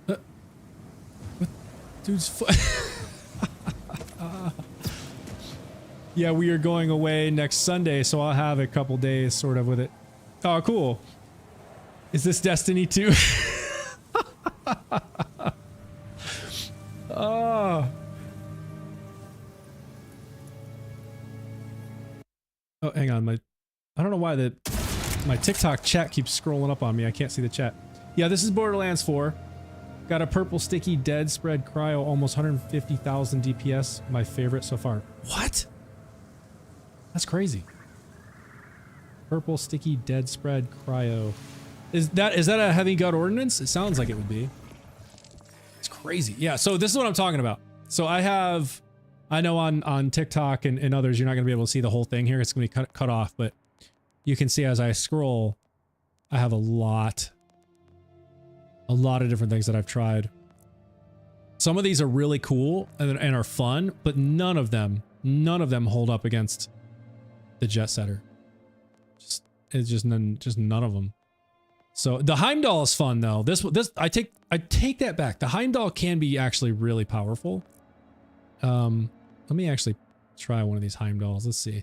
S1: What? Dude's foot. Yeah, we are going away next Sunday, so I'll have a couple days sort of with it. Oh, cool. Is this Destiny 2? Oh, hang on. I don't know why my TikTok chat keeps scrolling up on me. I can't see the chat. Yeah, this is Borderlands 4. Got a purple sticky dead spread cryo, almost 150,000 DPS. My favorite so far. What? That's crazy. Purple sticky dead spread cryo. Is that a heavy gut ordnance? It sounds like it would be. It's crazy. Yeah, so this is what I'm talking about. So I know on TikTok and others, you're not going to be able to see the whole thing here. It's going to be cut off, but you can see as I scroll, I have a lot of different things that I've tried. Some of these are really cool and are fun, but none of them hold up against the Jet Setter. Just none of them. So the Heimdall is fun though. I take that back. The Heimdall can be actually really powerful. Let me actually try one of these Heimdalls. Let's see.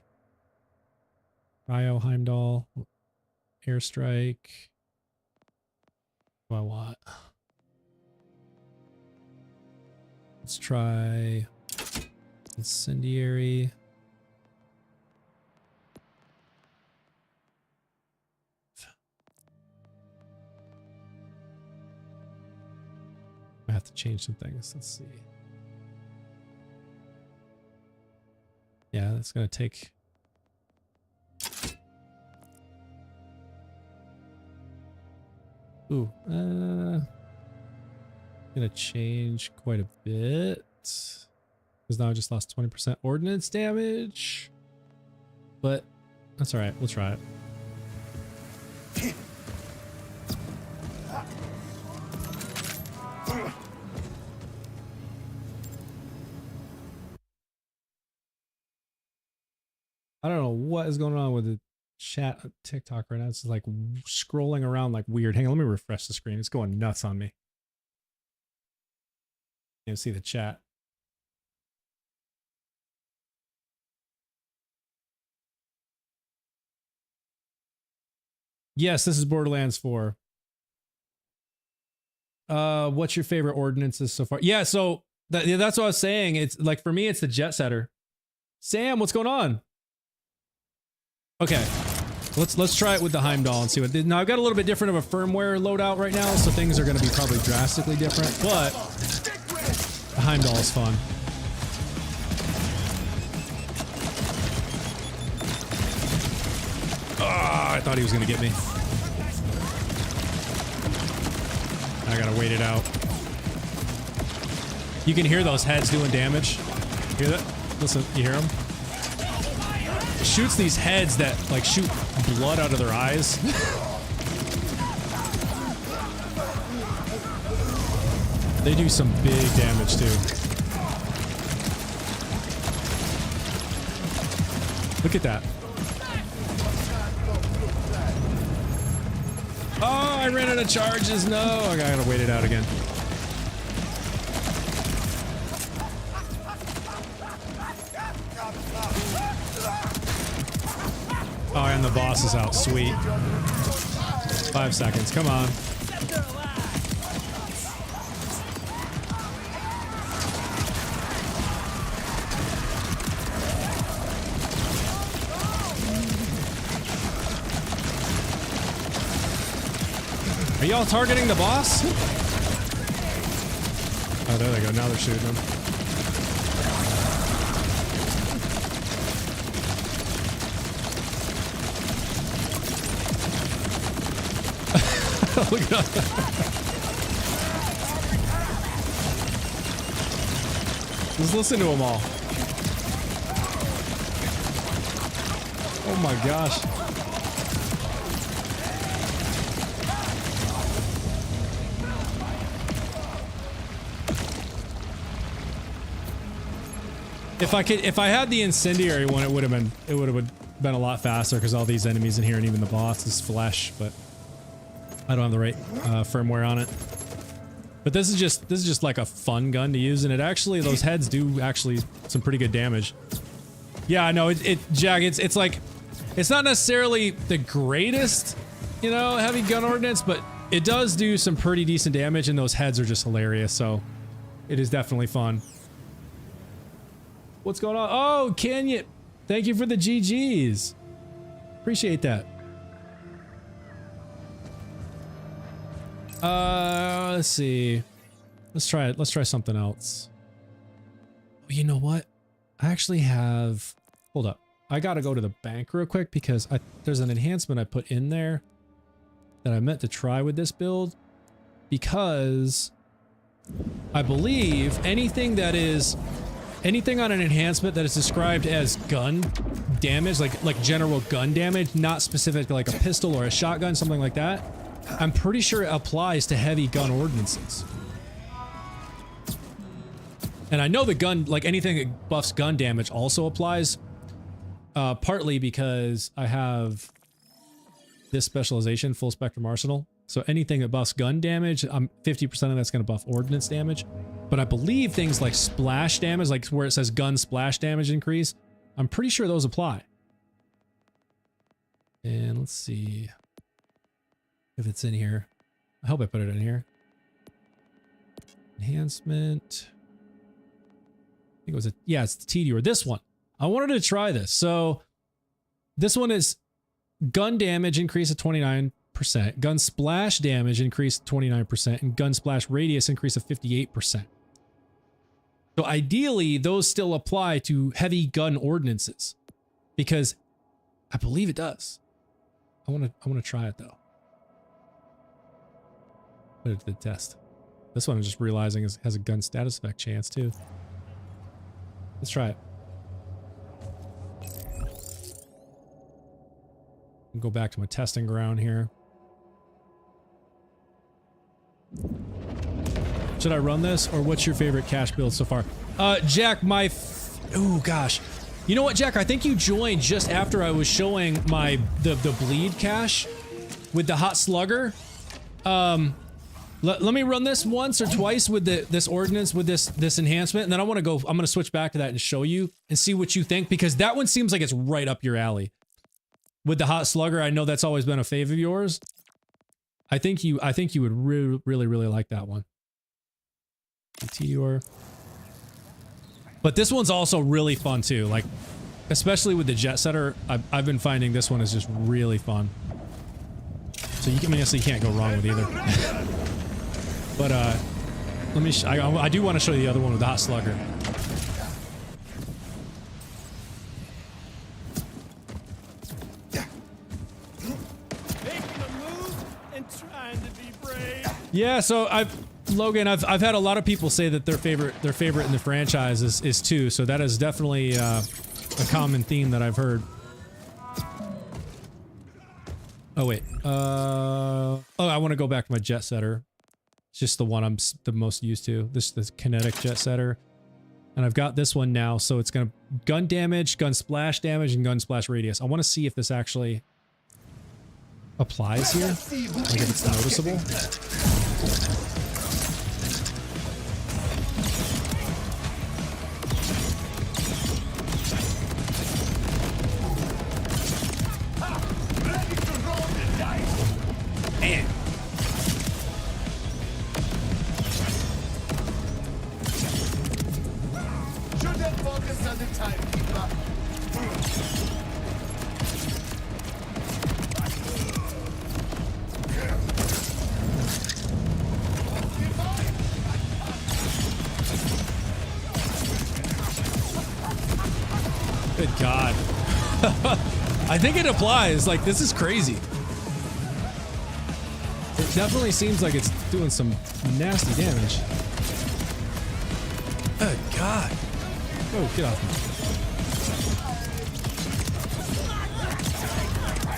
S1: Cryo Heimdall. Airstrike. What do I want? Let's try Incendiary. I have to change some things. Let's see. Yeah, that's gonna take. Ooh, gonna change quite a bit because now I just lost 20% ordnance damage, but that's all right. We'll try it. I don't know what is going on with the chat on TikTok right now. It's like scrolling around like weird. Hang on, let me refresh the screen. It's going nuts on me. You can see the chat. Yes, this is Borderlands 4. What's your favorite ordinances so far? Yeah, so that's what I was saying. It's like, for me, it's the Jet Setter. Sam, what's going on? Okay, let's try it with the Heimdall and see what. Now I've got a little bit different of a firmware loadout right now, so things are going to be probably drastically different. But the Heimdall is fun. Oh, I thought he was going to get me. I gotta wait it out. You can hear those heads doing damage. Hear that? Listen, you hear them? Shoots these heads that like shoot blood out of their eyes. They do some big damage too. Look at that. Oh, I ran out of charges. No, I gotta wait it out again. Oh, and the boss is out. Sweet. 5 seconds. Come on. Are y'all targeting the boss? Oh, there they go. Now they're shooting him. Look at that. Just listen to them all. Oh my gosh. If I had the incendiary one, it would have been a lot faster because all these enemies in here and even the boss is flesh, but I don't have the right firmware on it. But this is just like a fun gun to use, and it actually, those heads do actually some pretty good damage. Yeah, I know Jack, it's like, it's not necessarily the greatest, you know, heavy gun ordnance, but it does do some pretty decent damage, and those heads are just hilarious, so it is definitely fun. What's going on? Oh, Canyon! Thank you for the GGs. Appreciate that. Let's see. Let's try something else. Oh, you know what? I actually have... Hold up. I gotta go to the bank real quick because there's an enhancement I put in there that I meant to try with this build, because I believe anything on an enhancement that is described as gun damage, like general gun damage, not specific to like a pistol or a shotgun, something like that, I'm pretty sure it applies to heavy gun ordinances. And I know the gun, like anything that buffs gun damage also applies, partly because I have this specialization, full spectrum arsenal. So anything that buffs gun damage, 50% of that's going to buff ordnance damage. But I believe things like splash damage, like where it says gun splash damage increase, I'm pretty sure those apply. And let's see if it's in here. I hope I put it in here. Enhancement. I think it was yeah, it's the TD or this one. I wanted to try this. So this one is gun damage increase of 29%, gun splash damage increase 29%, and gun splash radius increase of 58%. So ideally, those still apply to heavy gun ordinances, because I believe it does. I want to try it though. Put it to the test. This one I'm just realizing has a gun status effect chance too. Let's try it. I'll go back to my testing ground here. Should I run this, or what's your favorite cache build so far? Jack, oh gosh. You know what, Jack? I think you joined just after I was showing the bleed cache with the hot slugger. Let me run this once or twice with this ordinance, with this enhancement, and then I'm gonna switch back to that and show you and see what you think, because that one seems like it's right up your alley. With the hot slugger, I know that's always been a fave of yours. I think you would really like that one. Meteor. But this one's also really fun too, like especially with the jet setter. I've been finding this one is just really fun. So you can't go wrong with either. But let me. I do want to show you the other one with the hot slugger. Yeah, so Logan, I've had a lot of people say that their favorite in the franchise is 2, so that is definitely a common theme that I've heard. Oh wait, oh, I want to go back to my jet setter. It's just the one I'm the most used to. This kinetic jet setter. And I've got this one now, so it's gonna gun damage, gun splash damage, and gun splash radius. I want to see if this actually applies here. Like if it's noticeable. Man. Good God. I think it applies. Like, this is crazy. It definitely seems like it's doing some nasty damage. Good God. Oh, get off me.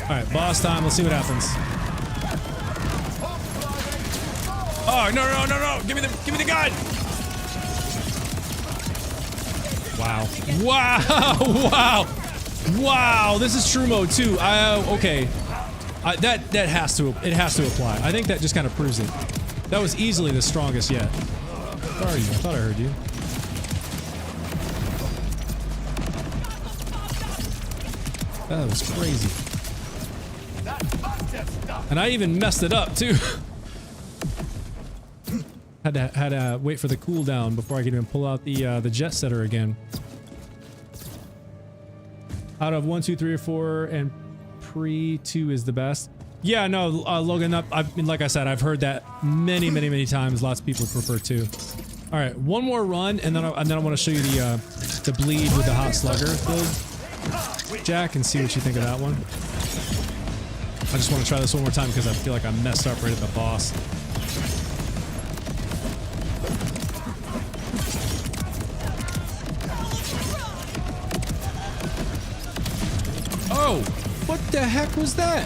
S1: Alright, boss time. Let's see what happens. Oh, no. Give me the gun. Wow. Wow. This is true mode too. Okay. That has to apply. I think that just kind of proves it. That was easily the strongest yet. Where are you? I thought I heard you. That was crazy. And I even messed it up too. had to wait for the cooldown before I could even pull out the jet setter again. Out of 1, 2, 3, or 4, and pre 2 is the best. Yeah, no, Logan. I mean, like I said, I've heard that many times. Lots of people prefer 2. All right, one more run, and then I want to show you the bleed with the hot slugger build, Jack, and see what you think of that one. I just want to try this one more time because I feel like I messed up right at the boss. Oh, what the heck was that?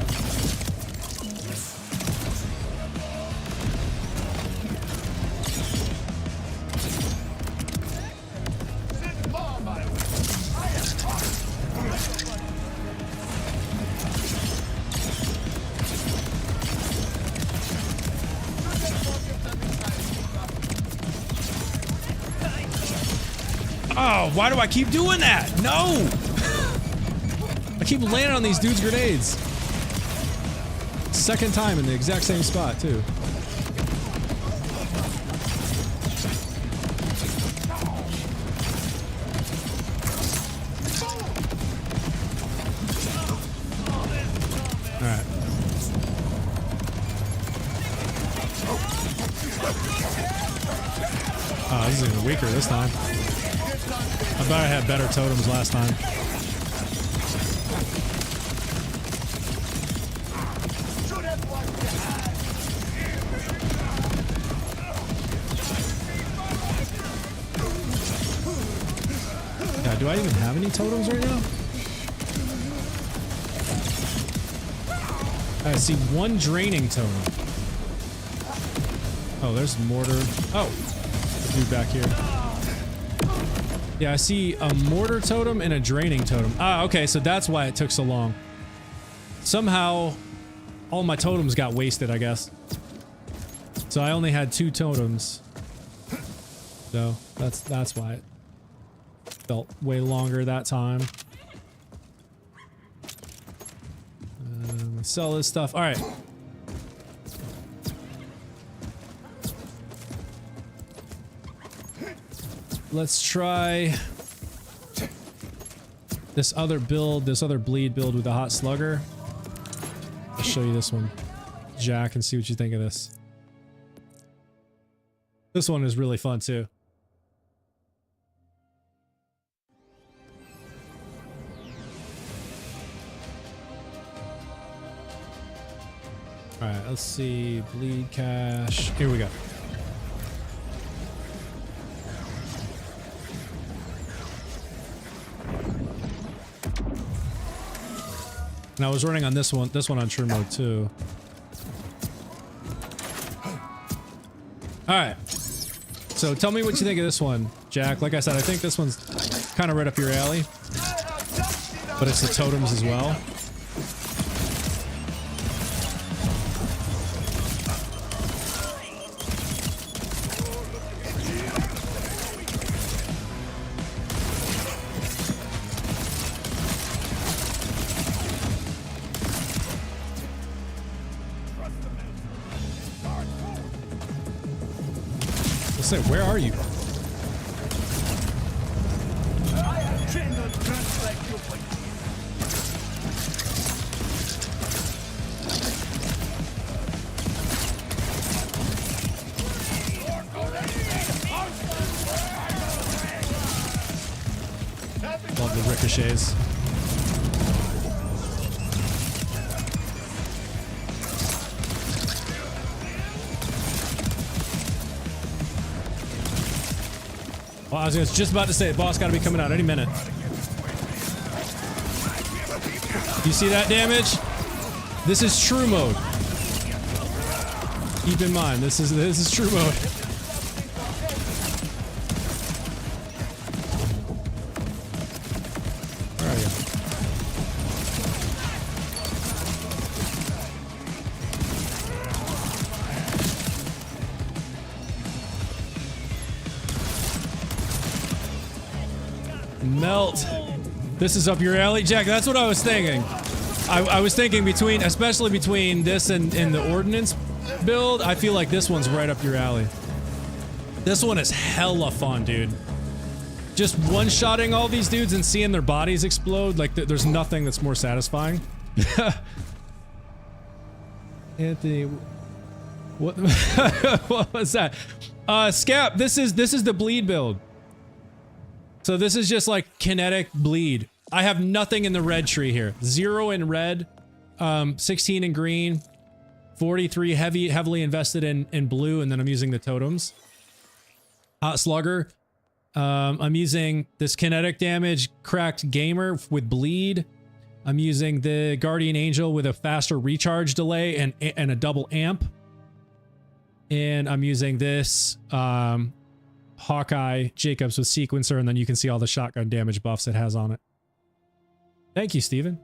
S1: Oh, why do I keep doing that? No! I keep landing on these dudes' grenades. Second time in the exact same spot, too. Alright. Oh, this is even weaker this time. I bet I had better totems last time. Do I even have any totems right now? I see one draining totem. Oh, there's mortar. Oh, dude back here. Yeah, I see a mortar totem and a draining totem. Ah, okay, so that's why it took so long. Somehow, all my totems got wasted, I guess. So I only had 2 totems. So that's why it felt way longer that time. Sell this stuff. All right. Let's try this other build, this other bleed build with the hot slugger. I'll show you this one, Jack, and see what you think of this. This one is really fun too. All right, let's see. Bleed cache. Here we go. And I was running on this one on true mode too. All right. So tell me what you think of this one, Jack. Like I said, I think this one's kind of right up your alley, but it's the totems as well. Let's say, where are you? Love the ricochets. Well, I was just about to say, boss got to be coming out any minute. You see that damage? This is true mode. Keep in mind, this is true mode. Where are you? Melt. This is up your alley, Jack. That's what I was thinking. I was thinking between, especially between this and the ordnance build, I feel like this one's right up your alley. This one is hella fun, dude. Just one-shotting all these dudes and seeing their bodies explode, like there's nothing that's more satisfying. Anthony, what? What was that? Scap. This is the bleed build. So this is just like kinetic bleed. I have nothing in the red tree here. 0 in red, 16 in green, 43 heavily invested in blue, and then I'm using the totems. Hot Slugger. I'm using this kinetic damage cracked gamer with bleed. I'm using the Guardian Angel with a faster recharge delay and a double amp. And I'm using this Hawkeye Jacobs with sequencer, and then you can see all the shotgun damage buffs it has on it. Thank you, Steven.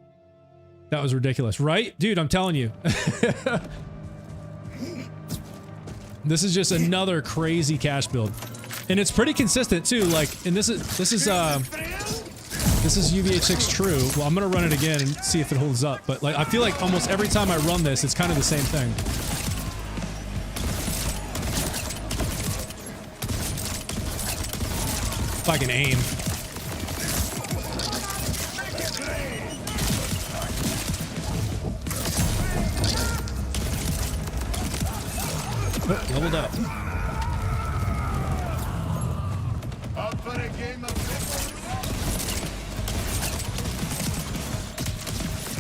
S1: That was ridiculous, right? Dude, I'm telling you. This is just another crazy cash build. And it's pretty consistent too, like, and this is UVH6 true. Well, I'm gonna run it again and see if it holds up, but like, I feel like almost every time I run this, it's kind of the same thing. If I can aim. Oh, leveled up.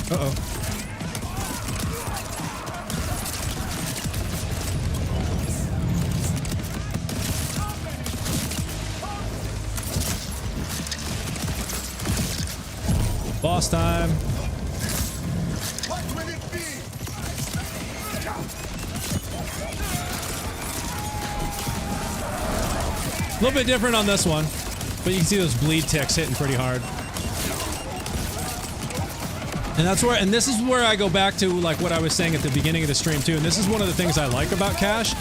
S1: Uh-oh. Boss time.
S3: What will it be?
S1: A little bit different on this one, but you can see those bleed ticks hitting pretty hard. And that's where, and this is where I go back to like what I was saying at the beginning of the stream too. And this is one of the things I like about Cash.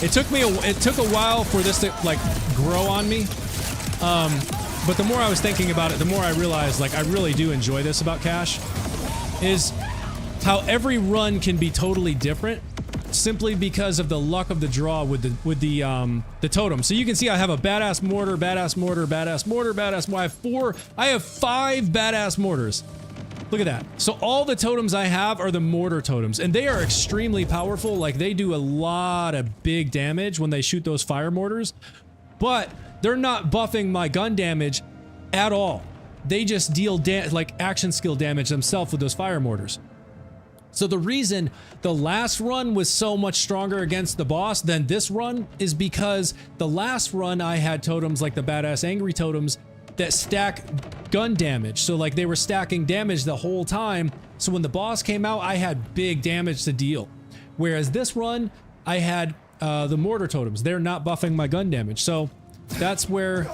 S1: It took a while for this to like grow on me. But the more I was thinking about it, the more I realized like I really do enjoy this about Cash. Is how every run can be totally different simply because of the luck of the draw with the totem. So you can see I have a badass mortar, badass mortar, badass mortar, badass mortar. I have 5 badass mortars. Look at that. So all the totems I have are the mortar totems, and they are extremely powerful. Like, they do a lot of big damage when they shoot those fire mortars, but they're not buffing my gun damage at all. They just deal like action skill damage themselves with those fire mortars. So the reason the last run was so much stronger against the boss than this run is because the last run I had totems like the badass angry totems that stack gun damage. So like they were stacking damage the whole time. So when the boss came out, I had big damage to deal. Whereas this run, I had the mortar totems. They're not buffing my gun damage. So that's where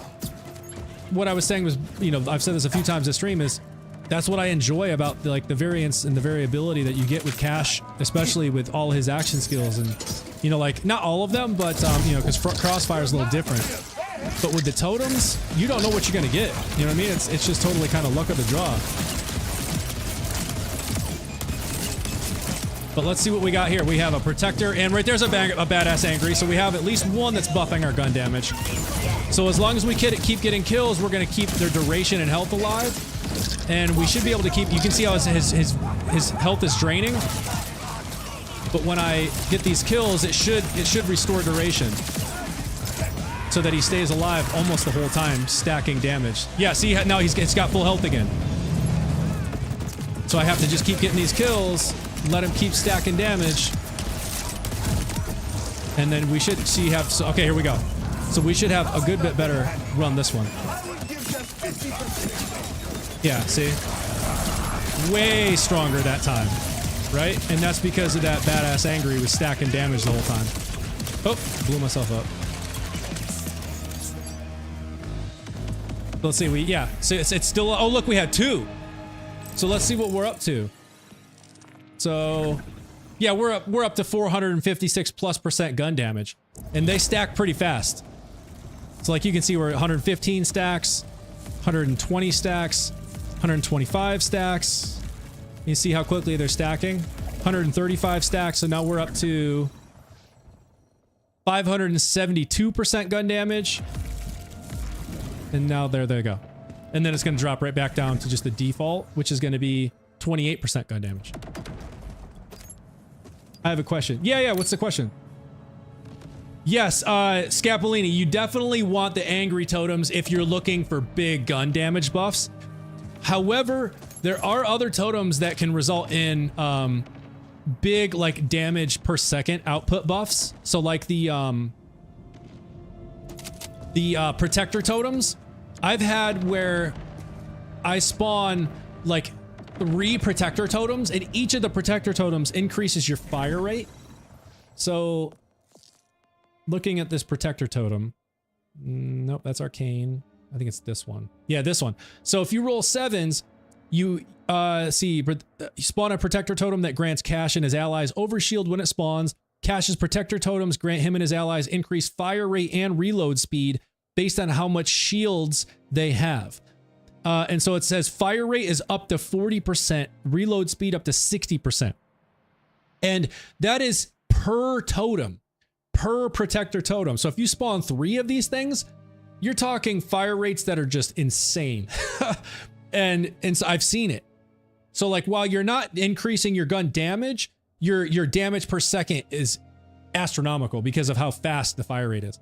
S1: what I was saying was, you know, I've said this a few times this stream, is that's what I enjoy about the, like, the variance and the variability that you get with Cash, especially with all his action skills. And, you know, like, not all of them, but, you know, because Crossfire is a little different. But with the totems, you don't know what you're going to get. You know what I mean? It's just totally kind of luck of the draw. But let's see what we got here. We have a Protector, and right there's a badass Angry, so we have at least one that's buffing our gun damage. So as long as we keep getting kills, we're going to keep their duration and health alive. And we should be able to keep... You can see how his health is draining. But when I get these kills, it should restore duration. So that he stays alive almost the whole time, stacking damage. Yeah, see, now it's got full health again. So I have to just keep getting these kills, let him keep stacking damage. And then we should see okay, here we go. So we should have a good bit better run this one. Yeah, see? Way stronger that time, right? And that's because of that badass Angry was stacking damage the whole time. Oh, blew myself up. Let's see, yeah, so it's still, oh look, we had 2. So let's see what we're up to. So, yeah, we're up to 456+% gun damage. And they stack pretty fast. So like you can see we're at 115 stacks, 120 stacks, 125 stacks. You see how quickly they're stacking? 135 stacks, so now we're up to 572% gun damage. And now there they go. And then it's going to drop right back down to just the default, which is going to be 28% gun damage. I have a question. Yeah, what's the question? Yes, Scapolini, you definitely want the Angry Totems if you're looking for big gun damage buffs. However, there are other totems that can result in big, like, damage per second output buffs. So like the Protector totems, I've had where I spawn like 3 Protector totems, and each of the Protector totems increases your fire rate. So looking at this Protector totem, nope, that's Arcane. I think it's this one. Yeah, this one. So if you roll 7s, you spawn a Protector totem that grants Cash and his allies overshield when it spawns. Cash's Protector totems grant him and his allies increased fire rate and reload speed based on how much shields they have. And so it says fire rate is up to 40%, reload speed up to 60%. And that is per totem, per Protector totem. So if you spawn 3 of these things, you're talking fire rates that are just insane. and so I've seen it. So like while you're not increasing your gun damage, your damage per second is astronomical because of how fast the fire rate is.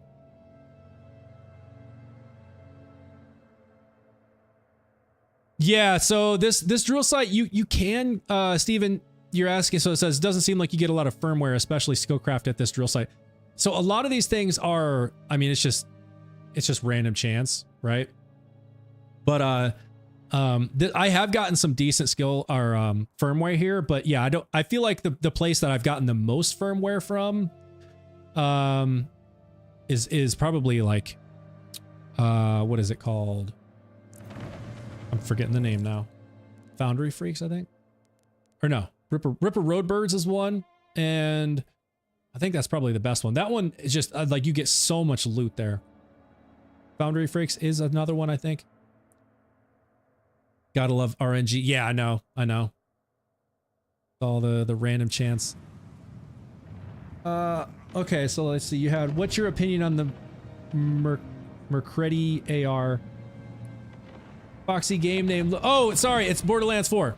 S1: Yeah, so this drill site, you can, Steven, you're asking, so it says, doesn't seem like you get a lot of firmware, especially Skillcraft at this drill site. So a lot of these things are, I mean, it's just random chance, right? But I have gotten some decent skill or firmware here, but yeah, I feel like the place that I've gotten the most firmware from is probably like what is it called? I'm forgetting the name now. Foundry Freaks, I think. Or no, Ripper Roadbirds is one, and I think that's probably the best one. That one is just like you get so much loot there. Foundry Freaks is another one, I think. Gotta love RNG. Yeah, I know. All the random chance. Okay, so let's see. You had, what's your opinion on the Mercredi AR? Foxy game name. Oh, sorry, it's Borderlands 4.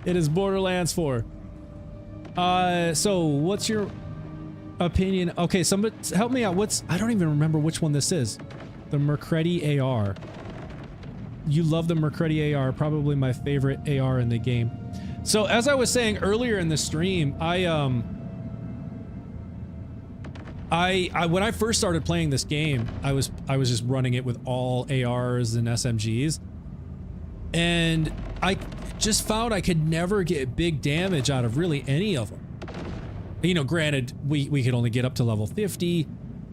S1: It is Borderlands 4. So what's your opinion? Okay, somebody help me out. I don't even remember which one this is. The Mercredi AR. You love the Mercredi AR, probably my favorite AR in the game. So as I was saying earlier in the stream, when I first started playing this game, I was just running it with all ARs and SMGs, and I just found I could never get big damage out of really any of them. You know, granted, we could only get up to level 50.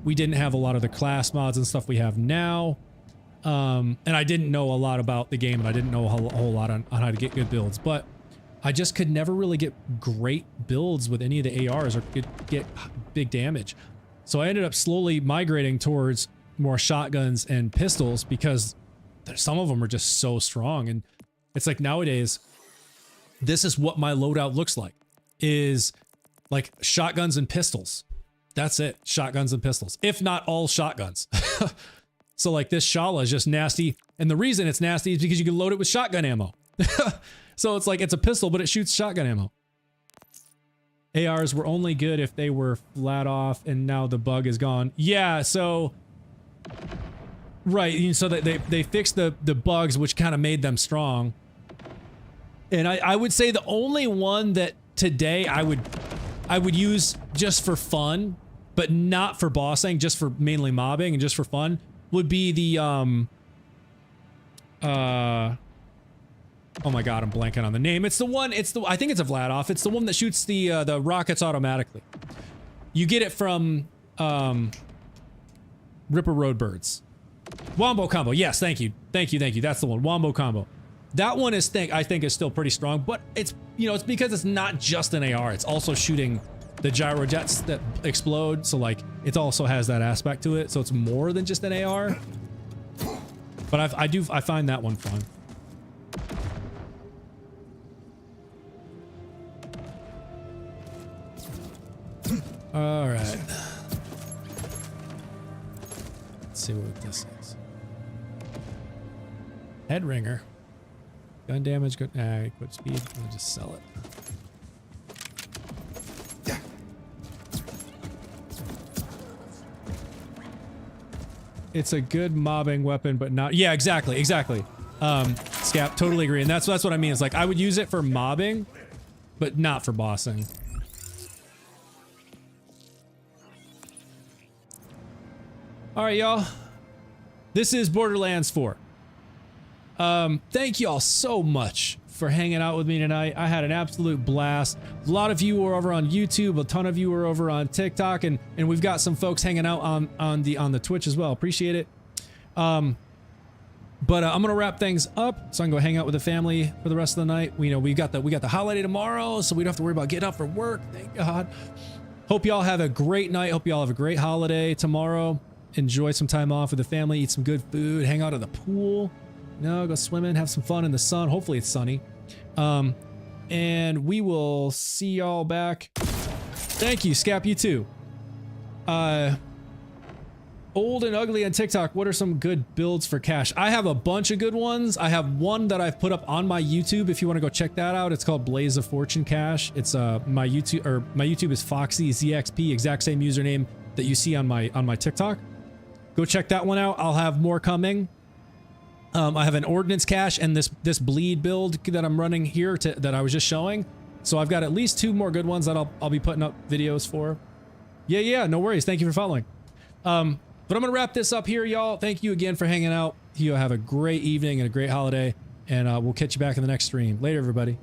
S1: We didn't have a lot of the class mods and stuff we have now. And I didn't know a lot about the game, and I didn't know a whole lot on how to get good builds, but I just could never really get great builds with any of the ARs or get big damage. So I ended up slowly migrating towards more shotguns and pistols because some of them are just so strong. And it's like nowadays, this is what my loadout looks like, is like shotguns and pistols. That's it. Shotguns and pistols, if not all shotguns. So like this Shala is just nasty. And the reason it's nasty is because you can load it with shotgun ammo. So it's like it's a pistol, but it shoots shotgun ammo. ARs were only good if they were flat off, and now the bug is gone. Yeah, so... Right, so that they fixed the bugs, which kind of made them strong. And I would say the only one that today I would use just for fun, but not for bossing, just for mainly mobbing and just for fun, would be the oh my god, I'm blanking on the name. It's the one, I think it's a Vladoff. It's the one that shoots the rockets automatically. You get it from Ripper Roadbirds. Wombo combo. Yes, thank you. Thank you, thank you. That's the one. Wombo combo. That one is I think is still pretty strong, but it's, you know, it's because it's not just an AR. It's also shooting the gyro jets that explode, so like it also has that aspect to it, so it's more than just an AR. But I find that one fun. All right. Let's see what this is. Head ringer. Gun damage, good. Equip speed. We'll just sell it. It's a good mobbing weapon, but not. Yeah, exactly, exactly. Scap, totally agree, and that's what I mean. It's like I would use it for mobbing, but not for bossing. All right, y'all. This is Borderlands 4. Thank you all so much for hanging out with me tonight. I had an absolute blast. A lot of you were over on YouTube, a ton of you were over on TikTok, and we've got some folks hanging out on the Twitch as well. Appreciate it. But I'm gonna wrap things up so I can go hang out with the family for the rest of the night. We got the holiday tomorrow, so we don't have to worry about getting up for work. Thank God. Hope y'all have a great night. Hope y'all have a great holiday tomorrow. Enjoy some time off with the family, eat some good food, hang out at the pool. Go swimming, have some fun in the sun. Hopefully it's sunny. And we will see y'all back. Thank you, Scap, you too. Old and Ugly on TikTok, what are some good builds for cash? I have a bunch of good ones. I have one that I've put up on my YouTube if you want to go check that out. It's called Blaze of Fortune Cash. It's my YouTube is FoxyZXP, exact same username that you see on my TikTok. Go check that one out. I'll have more coming. I have an ordnance cache and this bleed build that I'm running here that I was just showing. So I've got at least 2 more good ones that I'll be putting up videos for. Yeah, no worries. Thank you for following. But I'm gonna wrap this up here, y'all. Thank you again for hanging out. You have a great evening and a great holiday, and we'll catch you back in the next stream. Later, everybody.